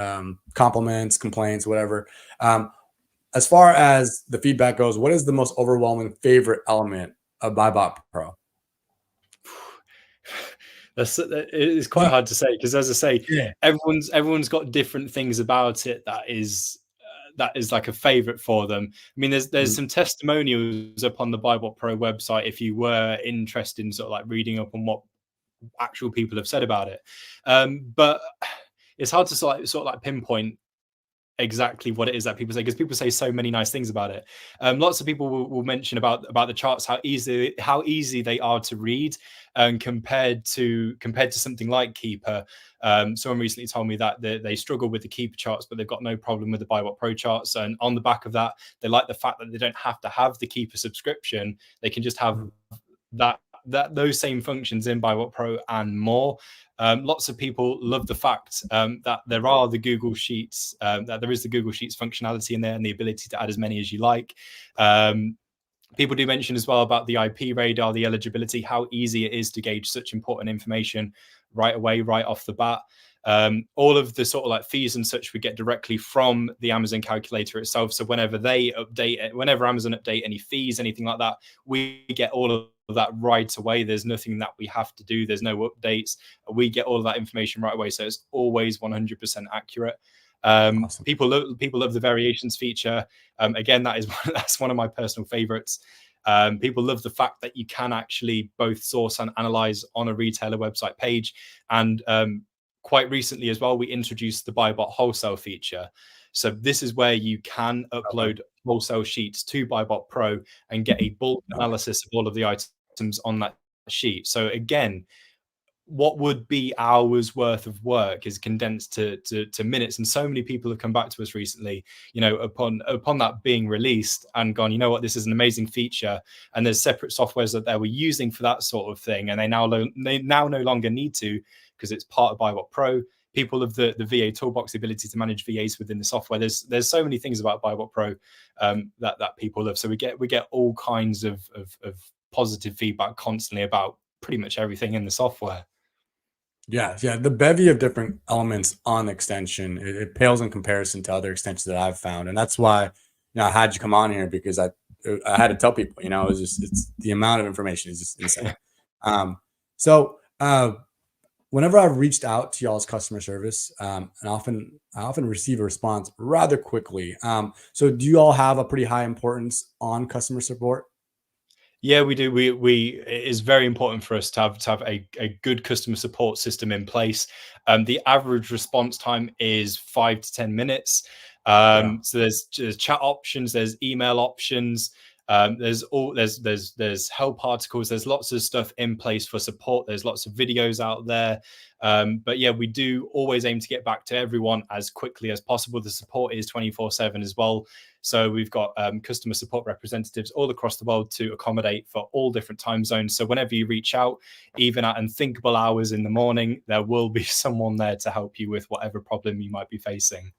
compliments, complaints, whatever. As far as the feedback goes, what is the most overwhelming favorite element of BuyBot Pro? It's quite hard to say because, as I say, Yeah. everyone's got different things about it that is like a favorite for them. I mean, there's Mhm. some testimonials up on the BuyBot Pro website if you were interested in sort of like reading up on what actual people have said about it. But it's hard to sort of like pinpoint exactly what it is that people say because people say so many nice things about it. Lots of people will mention about the charts, how easy they are to read, and compared to something like Keeper. Someone recently told me that they struggle with the Keeper charts, but they've got no problem with the BuyWhat Pro charts. And on the back of that, they like the fact that they don't have to have the Keeper subscription; they can just have that those same functions in BuyWhat Pro and more. Lots of people love the fact that there are the Google Sheets, that there is the Google Sheets functionality in there and the ability to add as many as you like. People do mention as well about the IP radar, the eligibility, how easy it is to gauge such important information right away, right off the bat. All of the sort of like fees and such we get directly from the Amazon calculator itself. So whenever they update it, whenever Amazon update any fees, anything like that, we get all of that right away. There's nothing that we have to do. There's no updates. We get all of that information right away. So it's always 100% accurate. Awesome. People love the variations feature. Again, that's one of my personal favorites. People love the fact that you can actually both source and analyze on a retailer website page. And quite recently as well, we introduced the BuyBot wholesale feature. So this is where you can upload wholesale sheets to BuyBot Pro and get a bulk analysis of all of the items on that sheet. So again, what would be hours worth of work is condensed to minutes. And so many people have come back to us recently, upon that being released and gone, you know what, this is an amazing feature. And there's separate softwares that they were using for that sort of thing. And they now no longer need to, because it's part of BuyWhat Pro. People of the VA toolbox, the ability to manage VAs within the software. There's so many things about BuyWhat Pro that people love. So we get all kinds of positive feedback constantly about pretty much everything in the software. Yeah. The bevy of different elements on the extension, it pales in comparison to other extensions that I've found. And that's why, I had you come on here because I had to tell people, it's the amount of information is just insane. So whenever I've reached out to y'all's customer service, and I often receive a response rather quickly. So do you all have a pretty high importance on customer support? Yeah, we do. We it is very important for us to have a good customer support system in place. The average response time is 5 to 10 minutes. Yeah. So there's chat options, there's email options, there's help articles, there's lots of stuff in place for support. There's lots of videos out there. But yeah, we do always aim to get back to everyone as quickly as possible. The support is 24/7 as well. So we've got customer support representatives all across the world to accommodate for all different time zones. So whenever you reach out, even at unthinkable hours in the morning, there will be someone there to help you with whatever problem you might be facing.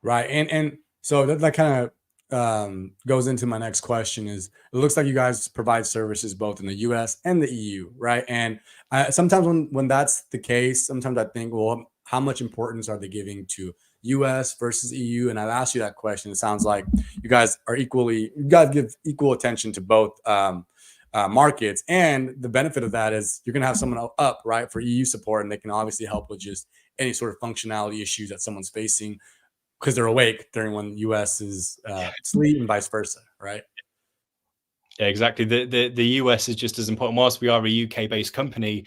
Right. And so that kind of goes into my next question is it looks like you guys provide services both in the US and the EU, right? And sometimes when that's the case, sometimes I think, well, how much importance are they giving to US versus EU? And I've asked you that question. It sounds like you guys give equal attention to both markets. And the benefit of that is you're going to have someone up, right, for EU support, and they can obviously help with just any sort of functionality issues that someone's facing because they're awake during when US is asleep and vice versa, right? Yeah, exactly. The US is just as important. Whilst we are a UK based company,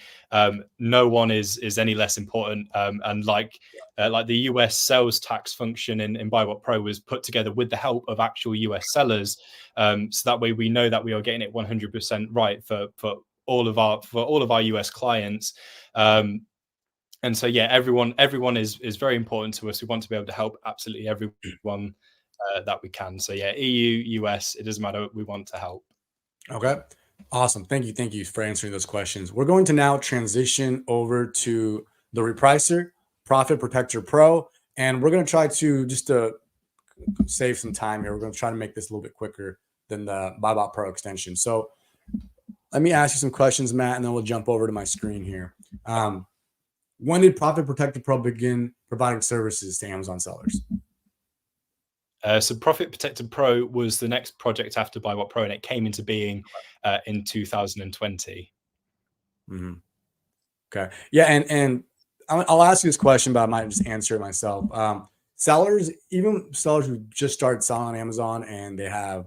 no one is any less important. And like the US sales tax function in BuyBot Pro was put together with the help of actual US sellers, so that way we know that we are getting it 100% right for all of our US clients. And so yeah, everyone is very important to us. We want to be able to help absolutely everyone that we can. So yeah, EU, US, it doesn't matter. We want to help. Okay. Awesome. Thank you for answering those questions. We're going to now transition over to the Repricer Profit Protector Pro, and we're going to try to just to save some time here. We're going to try to make this a little bit quicker than the BuyBot Pro extension. So let me ask you some questions, Matt, and then we'll jump over to my screen here. When did Profit Protector Pro begin providing services to Amazon sellers? So Profit Protector Pro was the next project after BuyBot Pro, and it came into being in 2020. Mm-hmm. Okay. Yeah, and I'll ask you this question, but I might just answer it myself. Sellers, even sellers who just started selling on Amazon and they have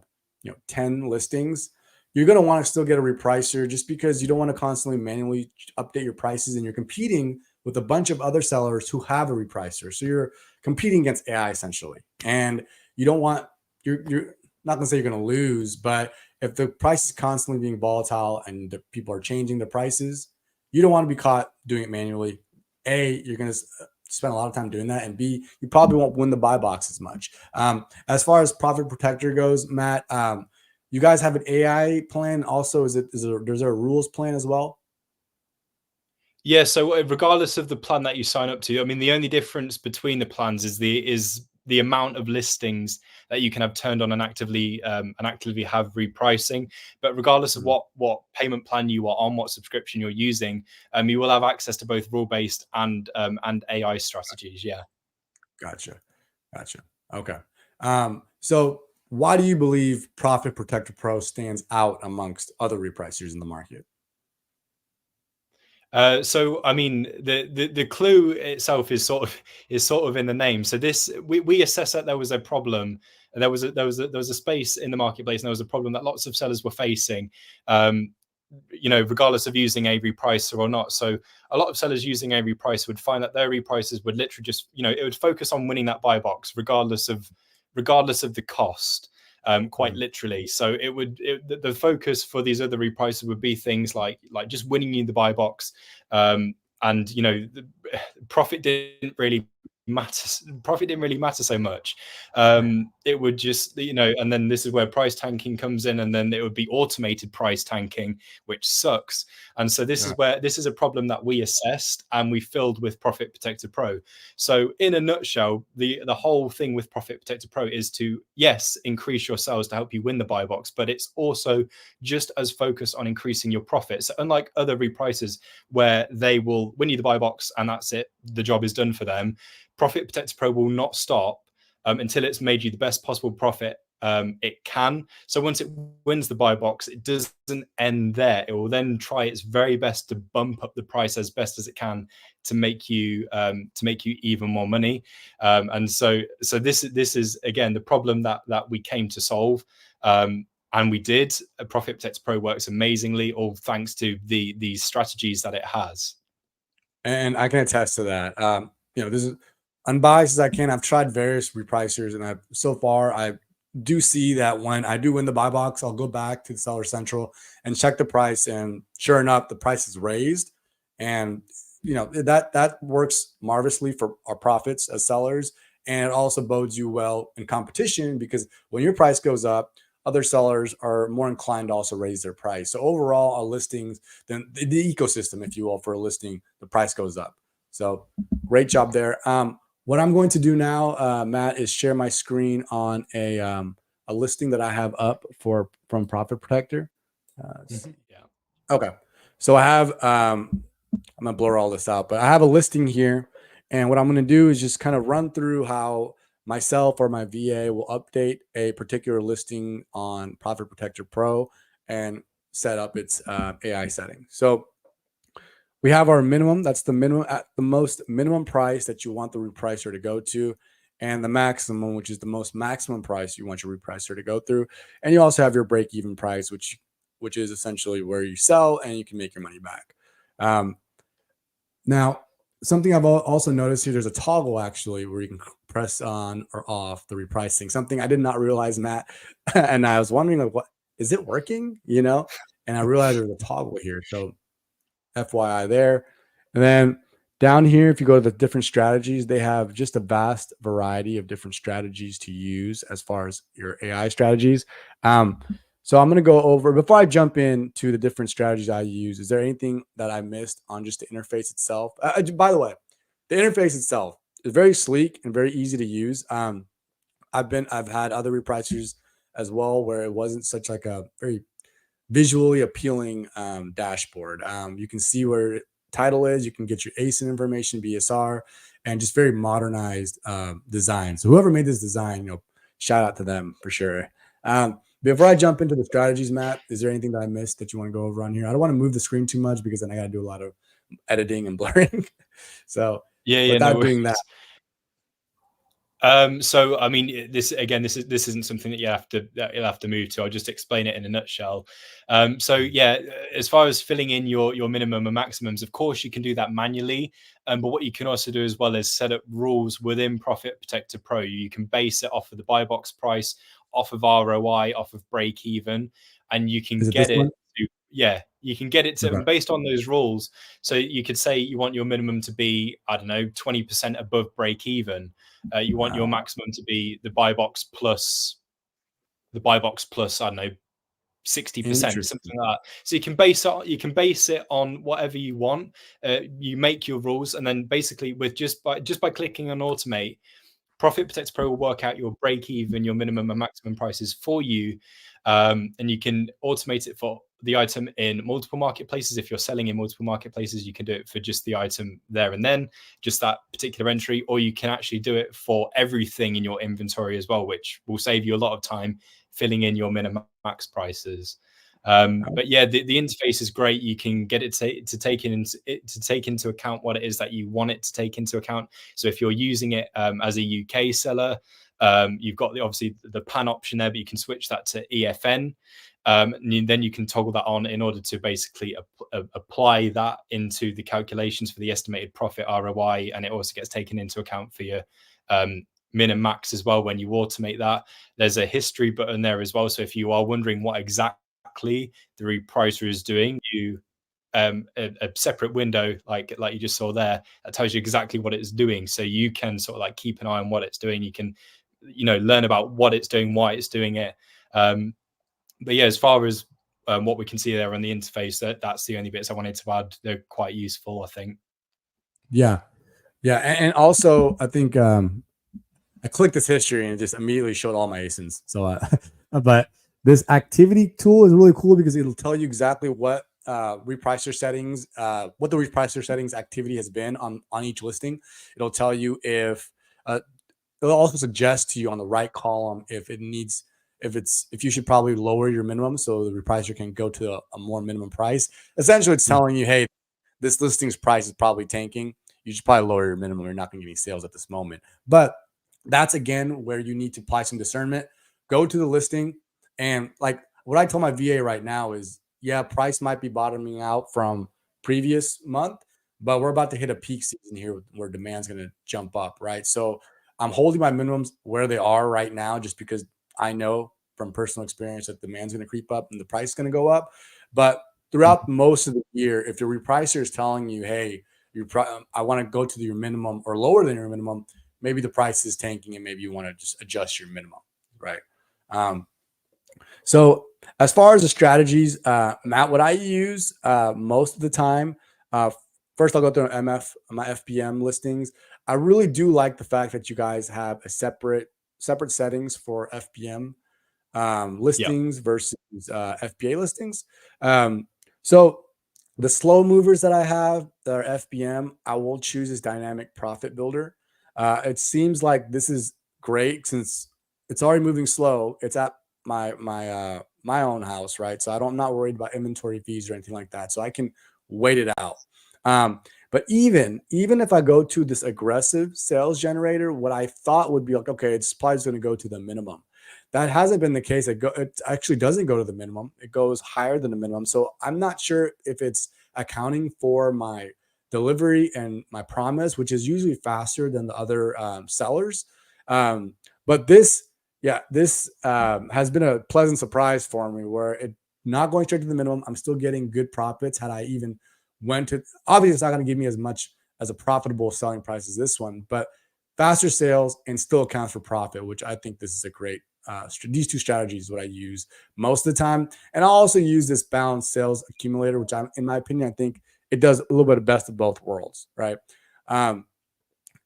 10 listings, you're going to want to still get a repricer just because you don't want to constantly manually update your prices, and you're competing with a bunch of other sellers who have a repricer. So you're competing against AI essentially, and you don't want you're not going to say you're going to lose, but if the price is constantly being volatile and the people are changing the prices, you don't want to be caught doing it manually. A, you're going to spend a lot of time doing that, and B, you probably won't win the buy box as much. As far as Profit Protector goes, Matt, you guys have an AI plan. Also, is there a rules plan as well? Yeah, so regardless of the plan that you sign up to, I mean, the only difference between the plans is the amount of listings that you can have turned on and actively have repricing. But regardless of what payment plan you are on, what subscription you're using, you will have access to both rule based and AI strategies. Yeah. Gotcha. Okay. So why do you believe Profit Protector Pro stands out amongst other repricers in the market? So I mean, the clue itself is sort of in the name. So this we assessed that there was a problem. There was a space in the marketplace, and there was a problem that lots of sellers were facing. Regardless of using a repricer or not. So a lot of sellers using a repricer would find that their reprices would literally just, it would focus on winning that buy box regardless of the cost. Quite literally. So the focus for these other reprices would be things like just winning you the buy box, and the profit didn't really matter so much. It would just, and then this is where price tanking comes in, and then it would be automated price tanking, which sucks. And so this is a problem that we assessed and we filled with Profit Protector Pro. So in a nutshell, the whole thing with Profit Protector Pro is to, yes, increase your sales to help you win the buy box, but it's also just as focused on increasing your profits. Unlike other reprices where they will win you the buy box and that's it, the job is done for them, Profit Protector Pro will not stop until it's made you the best possible profit it can. So once it wins the buy box, it doesn't end there. It will then try its very best to bump up the price as best as it can to make you even more money. And so this is again the problem that we came to solve. And we did. Profit Protector Pro works amazingly, all thanks to these strategies that it has. And I can attest to that. This is unbiased as I can. I've tried various repricers, and I do see that when I do win the buy box, I'll go back to the Seller Central and check the price, and sure enough, the price is raised, and that works marvelously for our profits as sellers, and it also bodes you well in competition because when your price goes up, other sellers are more inclined to also raise their price. So overall, our listings, then the ecosystem, if you will, for a listing, the price goes up. So great job there. What I'm going to do now, Matt, is share my screen on a listing that I have up from Profit Protector. Yeah. Okay. So I have, I'm going to blur all this out, but I have a listing here. And what I'm going to do is just kind of run through how myself or my VA will update a particular listing on Profit Protector Pro and set up its AI setting. So we have our minimum. That's the minimum at the most minimum price that you want the repricer to go to. and the maximum, which is the most maximum price you want your repricer to go through. And you also have your break even price, which is essentially where you sell and you can make your money back. Now, something I've also noticed here, there's a toggle actually where you can press on or off the repricing. Something I did not realize, Matt, and I was wondering like, what is it working? You know, and I realized there's a toggle here. So FYI there. And then down here, if you go to the different strategies, they have just a vast variety of different strategies to use as far as your AI strategies. So I'm going to go over, before I jump into the different strategies I use, is there anything that I missed on just the interface itself? By the way, the interface itself is very sleek and very easy to use. I've had other repricers as well where it wasn't such like a very visually appealing dashboard. You can see where title is. You can get your ASIN information, BSR, and just very modernized design. So whoever made this design, shout out to them for sure. Before I jump into the strategies, Matt, is there anything that I missed that you want to go over on here? I don't want to move the screen too much because then I got to do a lot of editing and blurring. So Yeah, no without doing worries. that, So I mean, this isn't something that you'll have to move to. I'll just explain it in a nutshell. So yeah, as far as filling in your minimum and maximums, of course you can do that manually. But what you can also do as well is set up rules within Profit Protector Pro. You can base it off of the buy box price, off of ROI, off of break even, and you can is it this get it one? to, yeah, you can get it to, Okay. based on those rules. So you could say you want your minimum to be, I don't know, 20% above break even. You want your maximum to be the buy box plus, I don't know, 60%, Interesting. something like that. So you can base it on whatever you want. You make your rules, and then basically with just by clicking on automate, Profit Protector Pro will work out your break even, your minimum and maximum prices for you. And you can automate it for the item in multiple marketplaces. If you're selling in multiple marketplaces, you can do it for just the item there and then, just that particular entry, or you can actually do it for everything in your inventory as well, which will save you a lot of time filling in your min and max prices. But yeah, the interface is great. You can get it to take into account what it is that you want it to take into account. So if you're using it as a UK seller, you've got obviously the PAN option there, but you can switch that to EFN. And then you can toggle that on in order to basically apply that into the calculations for the estimated profit ROI, and it also gets taken into account for your min and max as well when you automate that. There's a history button there as well, so if you are wondering what exactly the repricer is doing, you a separate window like you just saw there that tells you exactly what it's doing, so you can sort of like keep an eye on what it's doing. You can learn about what it's doing, why it's doing it. But yeah, as far as what we can see there on the interface, that's the only bits I wanted to add. They're quite useful, I think. Yeah. And also I think I clicked this history and it just immediately showed all my ASINs. So, but this activity tool is really cool because it'll tell you exactly what repricer settings, what the repricer settings activity has been on each listing. It'll tell you if it'll also suggest to you on the right column if you should probably lower your minimum so the repricer can go to a more minimum price. Essentially, it's telling you, hey, this listing's price is probably tanking. You should probably lower your minimum. You're not going to get any sales at this moment. But that's again where you need to apply some discernment. Go to the listing, and like what I told my VA right now is, yeah, price might be bottoming out from previous month, but we're about to hit a peak season here where demand's going to jump up, right? So I'm holding my minimums where they are right now, just because I know from personal experience that demand's going to creep up and the price is going to go up. But throughout most of the year, if your repricer is telling you, hey, I want to go to your minimum or lower than your minimum, maybe the price is tanking and maybe you want to just adjust your minimum, right? So as far as the strategies, Matt, what I use most of the time, first I'll go through my FBM listings. I really do like the fact that you guys have a separate settings for FBM listings versus FBA listings. So the slow movers that I have that are FBM, I will choose as dynamic profit builder. It seems like this is great since it's already moving slow. It's at my own house, right? So I'm not worried about inventory fees or anything like that. So I can wait it out. But But even if I go to this aggressive sales generator, what I thought would be like, okay, it's probably just going to go to the minimum. That hasn't been the case. It actually doesn't go to the minimum. It goes higher than the minimum. So I'm not sure if it's accounting for my delivery and my promise, which is usually faster than the other sellers. But this has been a pleasant surprise for me, where it not going straight to the minimum. I'm still getting good profits. Had I even went to, obviously it's not going to give me as much as a profitable selling price as this one, but faster sales and still accounts for profit, which I think this is a great. These two strategies is what I use most of the time, and I'll also use this balanced sales accumulator, which in my opinion, I think it does a little bit of best of both worlds, right?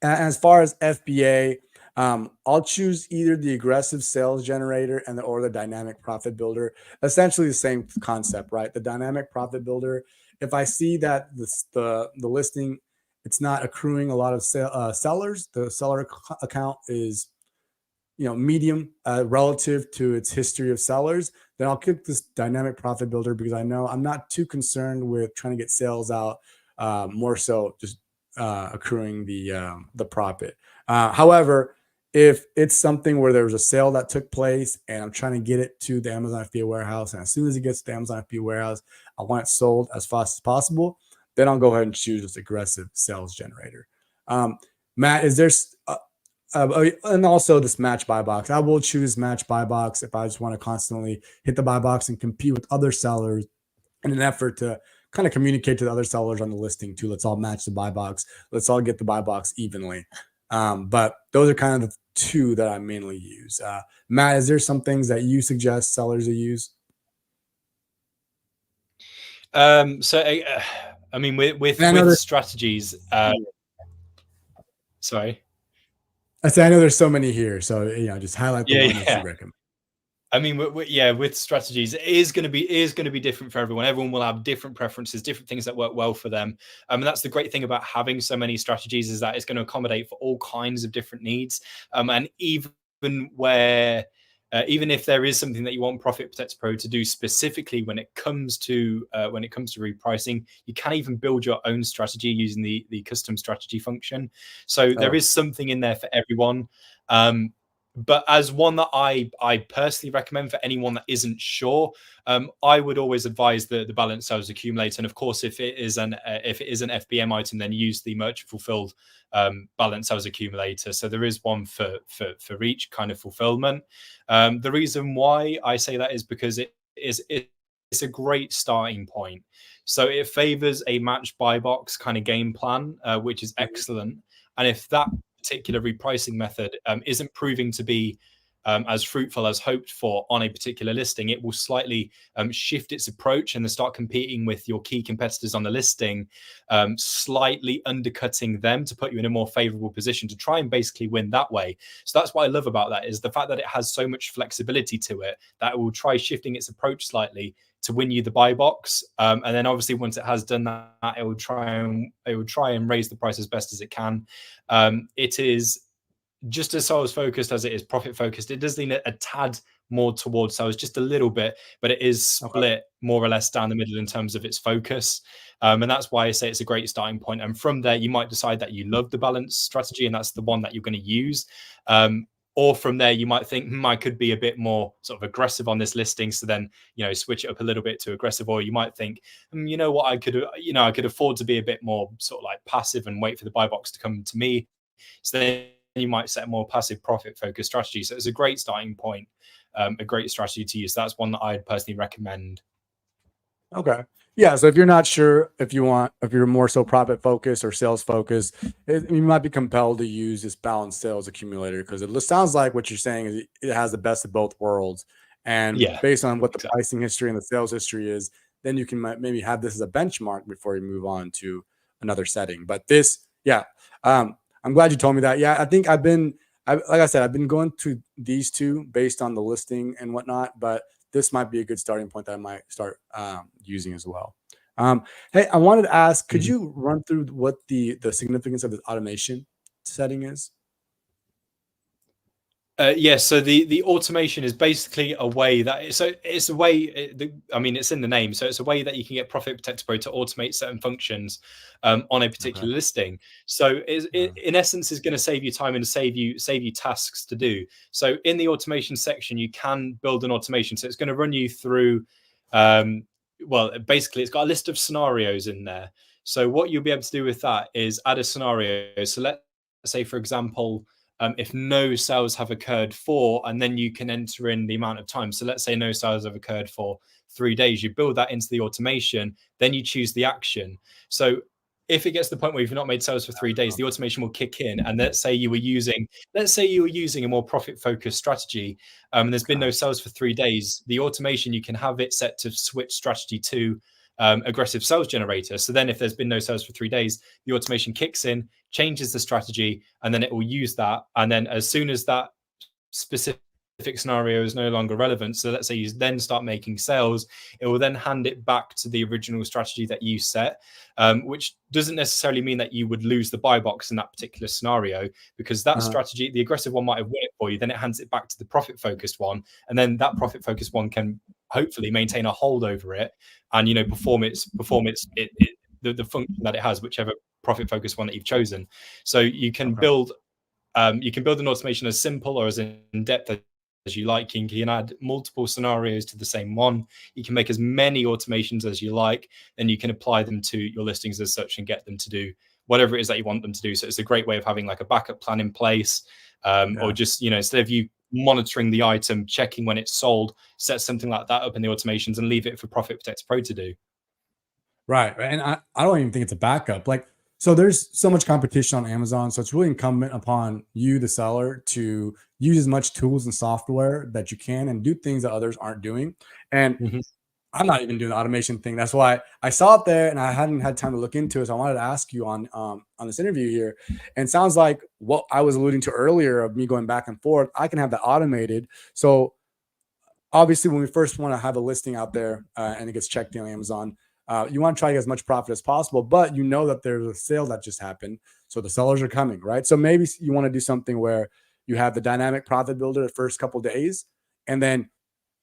As far as FBA, I'll choose either the aggressive sales generator or the dynamic profit builder. Essentially the same concept, right? The dynamic profit builder. If I see that the listing, it's not accruing a lot of sellers, the seller account is medium relative to its history of sellers, then I'll keep this dynamic profit builder, because I know I'm not too concerned with trying to get sales out, more so just accruing the profit. However, if it's something where there was a sale that took place and I'm trying to get it to the Amazon FBA warehouse, and as soon as it gets to the Amazon FBA warehouse, I want it sold as fast as possible, then I'll go ahead and choose this aggressive sales generator. Matt, is there and also this match buy box? I will choose match buy box if I just want to constantly hit the buy box and compete with other sellers in an effort to kind of communicate to the other sellers on the listing too. Let's all match the buy box. Let's all get the buy box evenly. But those are kind of the two that I mainly use. Matt, is there some things that you suggest sellers to use? I mean, with strategies, sorry. I say I know there's so many here, so just highlight the one that you recommend. I mean, with strategies, it is going to be different for everyone. Everyone will have different preferences, different things that work well for them. And that's the great thing about having so many strategies, is that it's going to accommodate for all kinds of different needs. And even if there is something that you want Profit Protector Pro to do specifically when it comes to repricing, you can even build your own strategy using the custom strategy function. So there is something in there for everyone. But as one that I personally recommend for anyone that isn't sure, I would always advise the balance sales accumulator. And of course, if it is an FBM item, then use the merchant fulfilled balance sales accumulator. So there is one for each kind of fulfillment. The reason why I say that is because it's a great starting point. So it favors a match buy box kind of game plan, which is excellent. And if that particular repricing method isn't proving to be as fruitful as hoped for on a particular listing, it will slightly shift its approach and then start competing with your key competitors on the listing, slightly undercutting them to put you in a more favorable position to try and basically win that way. So that's what I love about that, is the fact that it has so much flexibility to it that it will try shifting its approach slightly to win you the buy box. And then obviously once it has done that, it will try and raise the price as best as it can. It is just as sales focused as it is profit focused. It does lean a tad more towards sales, just a little bit, but it is split more or less down the middle in terms of its focus. And that's why I say it's a great starting point. And from there, you might decide that you love the balance strategy and that's the one that you're going to use. Or from there, you might think, I could be a bit more sort of aggressive on this listing. So then, switch it up a little bit to aggressive. Or you might think, you know what, I could afford to be a bit more sort of like passive and wait for the buy box to come to me. So then you might set a more passive profit focused strategy. So it's a great starting point, a great strategy to use. That's one that I'd personally recommend. Okay. Yeah. So if you're not sure if you're more so profit focused or sales focused, you might be compelled to use this balanced sales accumulator, because it sounds like what you're saying is it has the best of both worlds. And based on what the pricing history and the sales history is, then you can maybe have this as a benchmark before you move on to another setting. But I'm glad you told me that. Yeah, I think like I said, I've been going to these two based on the listing and whatnot, but this might be a good starting point that I might start using as well. Hey, I wanted to ask, could you run through what the significance of the automation setting is? Yeah, so the automation is basically a way that it's a way. I mean, it's in the name, so it's a way that you can get Profit Protector Pro to automate certain functions on a Okay. particular listing. So Uh, in essence, is going to save you time and save you tasks to do. So in the automation section, you can build an automation. So it's going to run you through. Well, basically, it's got a list of scenarios in there. So what you'll be able to do with that is add a scenario. So let's say, for example, if no sales have occurred for, and then you can enter in the amount of time. So let's say no sales have occurred for 3 days. You build that into the automation, then you choose the action. So if it gets to the point where you've not made sales for 3 days, the automation will kick in. And let's say you were using a more profit-focused strategy, and there's been no sales for 3 days. The automation, you can have it set to switch strategy to aggressive sales generator. So then if there's been no sales for 3 days, the automation kicks in, changes the strategy, and then it will use that. And then as soon as that specific scenario is no longer relevant, so let's say you then start making sales, it will then hand it back to the original strategy that you set, which doesn't necessarily mean that you would lose the buy box in that particular scenario, because that strategy, the aggressive one, might have worked for you. Then it hands it back to the profit focused one, and then that profit focused one can hopefully maintain a hold over it and perform the function that it has, whichever profit focused one that you've chosen. So you can build an automation as simple or as in depth as you like. You can add multiple scenarios to the same one. You can make as many automations as you like, and you can apply them to your listings as such and get them to do whatever it is that you want them to do. So it's a great way of having like a backup plan in place, or just instead of you monitoring the item, checking when it's sold, set something like that up in the automations and leave it for Profit Protector Pro to do. Right. And I don't even think it's a backup. Like, so there's so much competition on Amazon. So it's really incumbent upon you, the seller, to use as much tools and software that you can and do things that others aren't doing. And I'm not even doing the automation thing. That's why I saw it there and I hadn't had time to look into it. So I wanted to ask you on this interview here. And it sounds like what I was alluding to earlier of me going back and forth, I can have that automated. So obviously when we first want to have a listing out there and it gets checked in on Amazon, you want to try to get as much profit as possible, but you know that there's a sale that just happened. So the sellers are coming, right? So maybe you want to do something where you have the dynamic profit builder the first couple of days. And then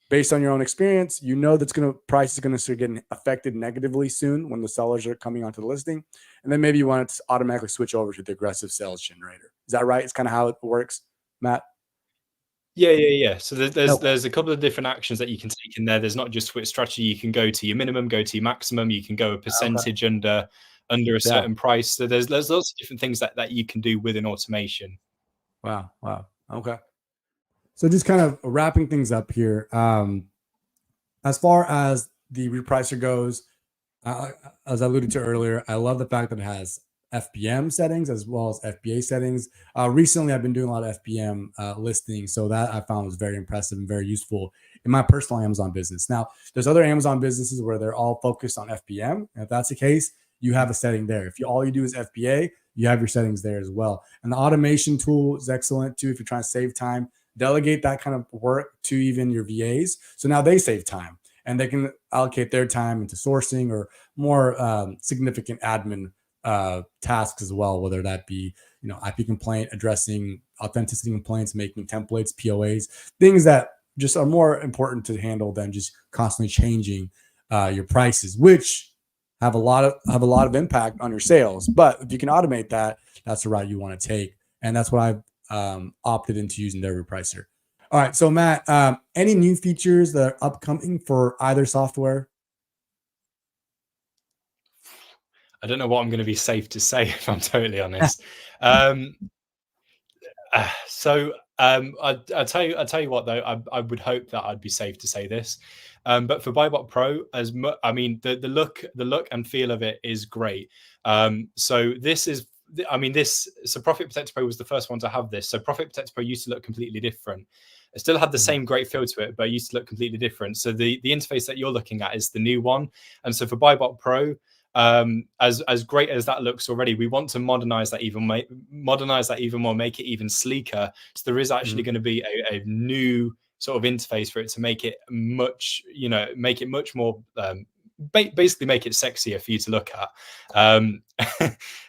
based on your own experience, you know that's going to price is going to start getting affected negatively soon when the sellers are coming onto the listing. And then maybe you want to automatically switch over to the aggressive sales generator. Is that right? It's kind of how it works, Matt? Yeah. So Okay. there's a couple of different actions that you can take in there. There's not just switch strategy. You can go to your minimum, go to your maximum. You can go a percentage under a certain price. So there's lots of different things that you can do with an automation. Wow. Okay. So just kind of wrapping things up here. As far as the Repricer goes, as I alluded to earlier, I love the fact that it has FBM settings as well as FBA settings. Recently, I've been doing a lot of FBM listings, so that I found was very impressive and very useful in my personal Amazon business. Now, there's other Amazon businesses where they're all focused on FBM. And if that's the case, you have a setting there. If all you do is FBA, you have your settings there as well. And the automation tool is excellent too if you're trying to save time. Delegate that kind of work to even your VAs. So now they save time and they can allocate their time into sourcing or more significant admin tasks as well, whether that be IP complaint, addressing authenticity complaints, making templates, POAs, things that just are more important to handle than just constantly changing your prices, which have a lot of impact on your sales. But if you can automate that, that's the route you want to take, and that's what I've opted into using their Repricer. All right, so Matt, any new features that are upcoming for either software? I don't know what I'm going to be safe to say if I'm totally honest. I'll tell you what though, I would hope that I'd be safe to say this, but for Buybot Pro, I mean the look and feel of it is great. So Profit Protector Pro was the first one to have this. So Profit Protector Pro used to look completely different. It still had the same great feel to it, but it used to look completely different. So the interface that you're looking at is the new one. And so for Buybot Pro, as great as that looks already, we want to modernize that even more, make it even sleeker. So there is actually going to be a new sort of interface for it to make it much more basically make it sexier for you to look at,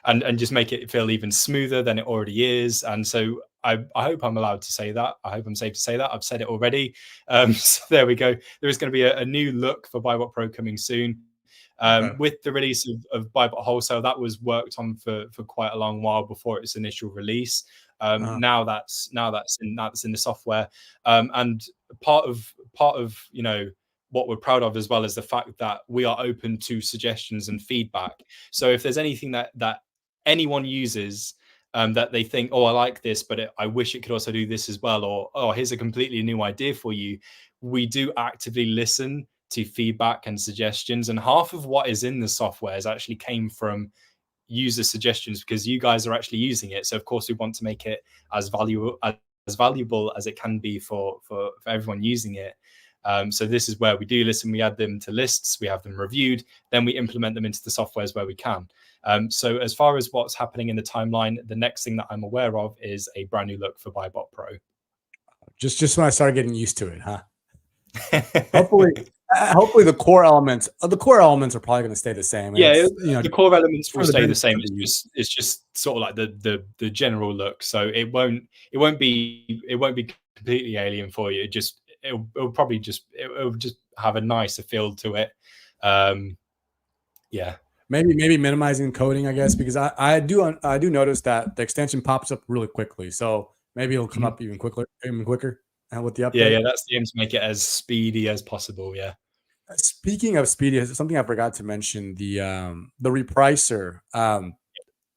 and just make it feel even smoother than it already is. And so I hope I'm allowed to say that. I hope I'm safe to say that. I've said it already. So there we go. There is going to be a new look for Buybot Pro coming soon. With the release of Buybot Wholesale, that was worked on for quite a long while before its initial release. Now that's in the software, and part of what we're proud of as well is the fact that we are open to suggestions and feedback. So if there's anything that anyone uses that they think, oh, I like this, but I wish it could also do this as well, or oh, here's a completely new idea for you, we do actively listen to feedback and suggestions. And half of what is in the software actually came from user suggestions, because you guys are actually using it. So of course we want to make it as valuable as it can be for everyone using it. So this is where we do listen. We add them to lists, we have them reviewed, then we implement them into the softwares where we can. So as far as what's happening in the timeline, the next thing that I'm aware of is a brand new look for Buybot Pro. Just when I started getting used to it, huh? Hopefully the core elements are probably going to stay the same. Yeah, the core elements will stay the same. It's just sort of like the general look. So it won't be completely alien for you. It'll probably just have a nicer feel to it. Yeah. Maybe minimizing coding, I guess, because I do notice that the extension pops up really quickly. So maybe it'll come up even quicker with the update. Yeah, that's the aim, to make it as speedy as possible. Yeah. Speaking of speedy, something I forgot to mention, the Repricer.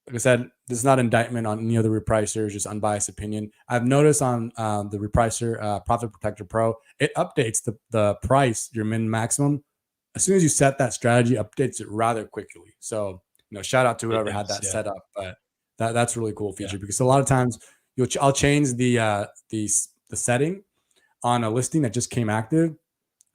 Like I said, this is not indictment on any other Repricer, just unbiased opinion. I've noticed on the Repricer Profit Protector Pro, it updates the price, your min maximum. As soon as you set that strategy, updates it rather quickly. So, shout out to whoever had that set up. But that's a really cool feature, because a lot of times I'll change the setting on a listing that just came active,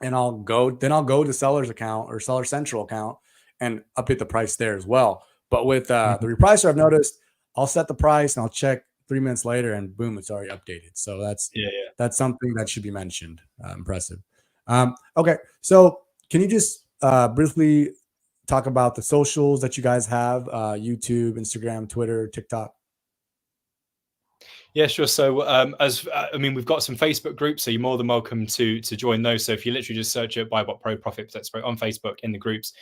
and I'll go to seller's account or seller central account and update the price there as well. But with the Repricer, I've noticed I'll set the price and I'll check 3 minutes later and boom, it's already updated. So that's something that should be mentioned. Impressive. Okay, so can you just briefly talk about the socials that you guys have? YouTube, Instagram, Twitter, TikTok. Yeah, sure. So we've got some Facebook groups, so you're more than welcome to join those. So if you literally just search it, Buybot Pro, Profit Protector Pro on Facebook in the groups,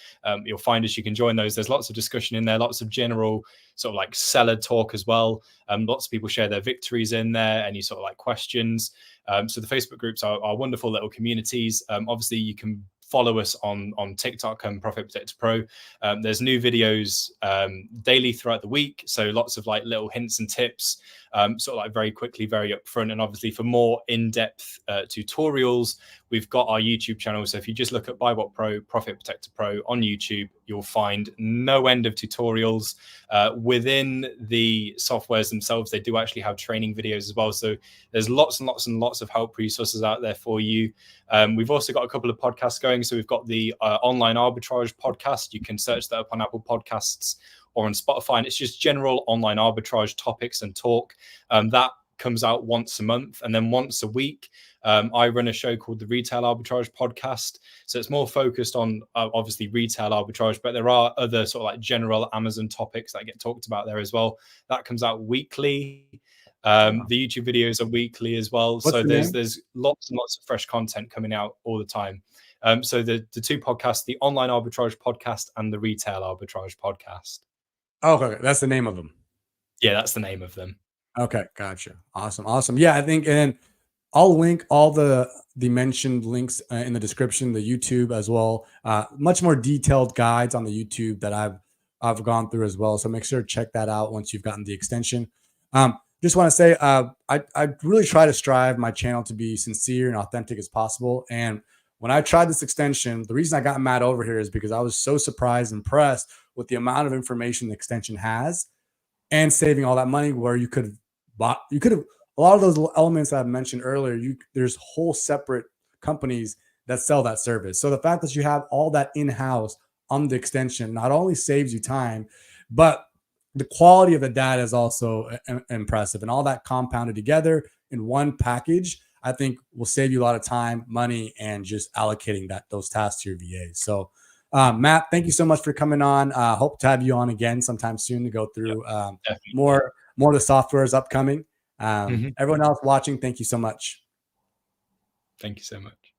you'll find us. You can join those. There's lots of discussion in there, lots of general sort of like seller talk as well. Lots of people share their victories in there, any sort of like questions. So the Facebook groups are wonderful little communities. Obviously, you can follow us on TikTok and Profit Protector Pro. There's new videos daily throughout the week, so lots of like little hints and tips, sort of like very quickly, very upfront. And obviously for more in-depth tutorials, we've got our YouTube channel. So if you just look at Buybot Pro, Profit Protector Pro on YouTube, you'll find no end of tutorials. Within the softwares themselves, they do actually have training videos as well. So there's lots and lots and lots of help resources out there for you. We've also got a couple of podcasts going. So we've got the Online Arbitrage podcast. You can search that up on Apple Podcasts or on Spotify, and it's just general online arbitrage topics and talk. That comes out once a month, and then once a week I run a show called the Retail Arbitrage Podcast. So it's more focused on obviously retail arbitrage, but there are other sort of like general Amazon topics that get talked about there as well. That comes out weekly. The YouTube videos are weekly as well. So there's lots and lots of fresh content coming out all the time. So the two podcasts, the Online Arbitrage Podcast and the Retail Arbitrage Podcast. Oh, okay. That's the name of them. Yeah, that's the name of them. Okay, gotcha. Awesome. Yeah, I think, and I'll link all the mentioned links in the description, the YouTube as well. Much more detailed guides on the YouTube that I've gone through as well. So make sure to check that out once you've gotten the extension. Just want to say, I really try to strive my channel to be sincere and authentic as possible. And when I tried this extension, the reason I got mad over here is because I was so surprised and impressed with the amount of information the extension has, and saving all that money where you could have a lot of those elements that I mentioned earlier. There's whole separate companies that sell that service. So the fact that you have all that in-house on the extension not only saves you time, but the quality of the data is also impressive, and all that compounded together in one package, I think will save you a lot of time, money, and just allocating those tasks to your VAs. So Matt, thank you so much for coming on. Hope to have you on again sometime soon to go through more of the software is upcoming. Mhm. Everyone else watching, thank you so much. Thank you so much.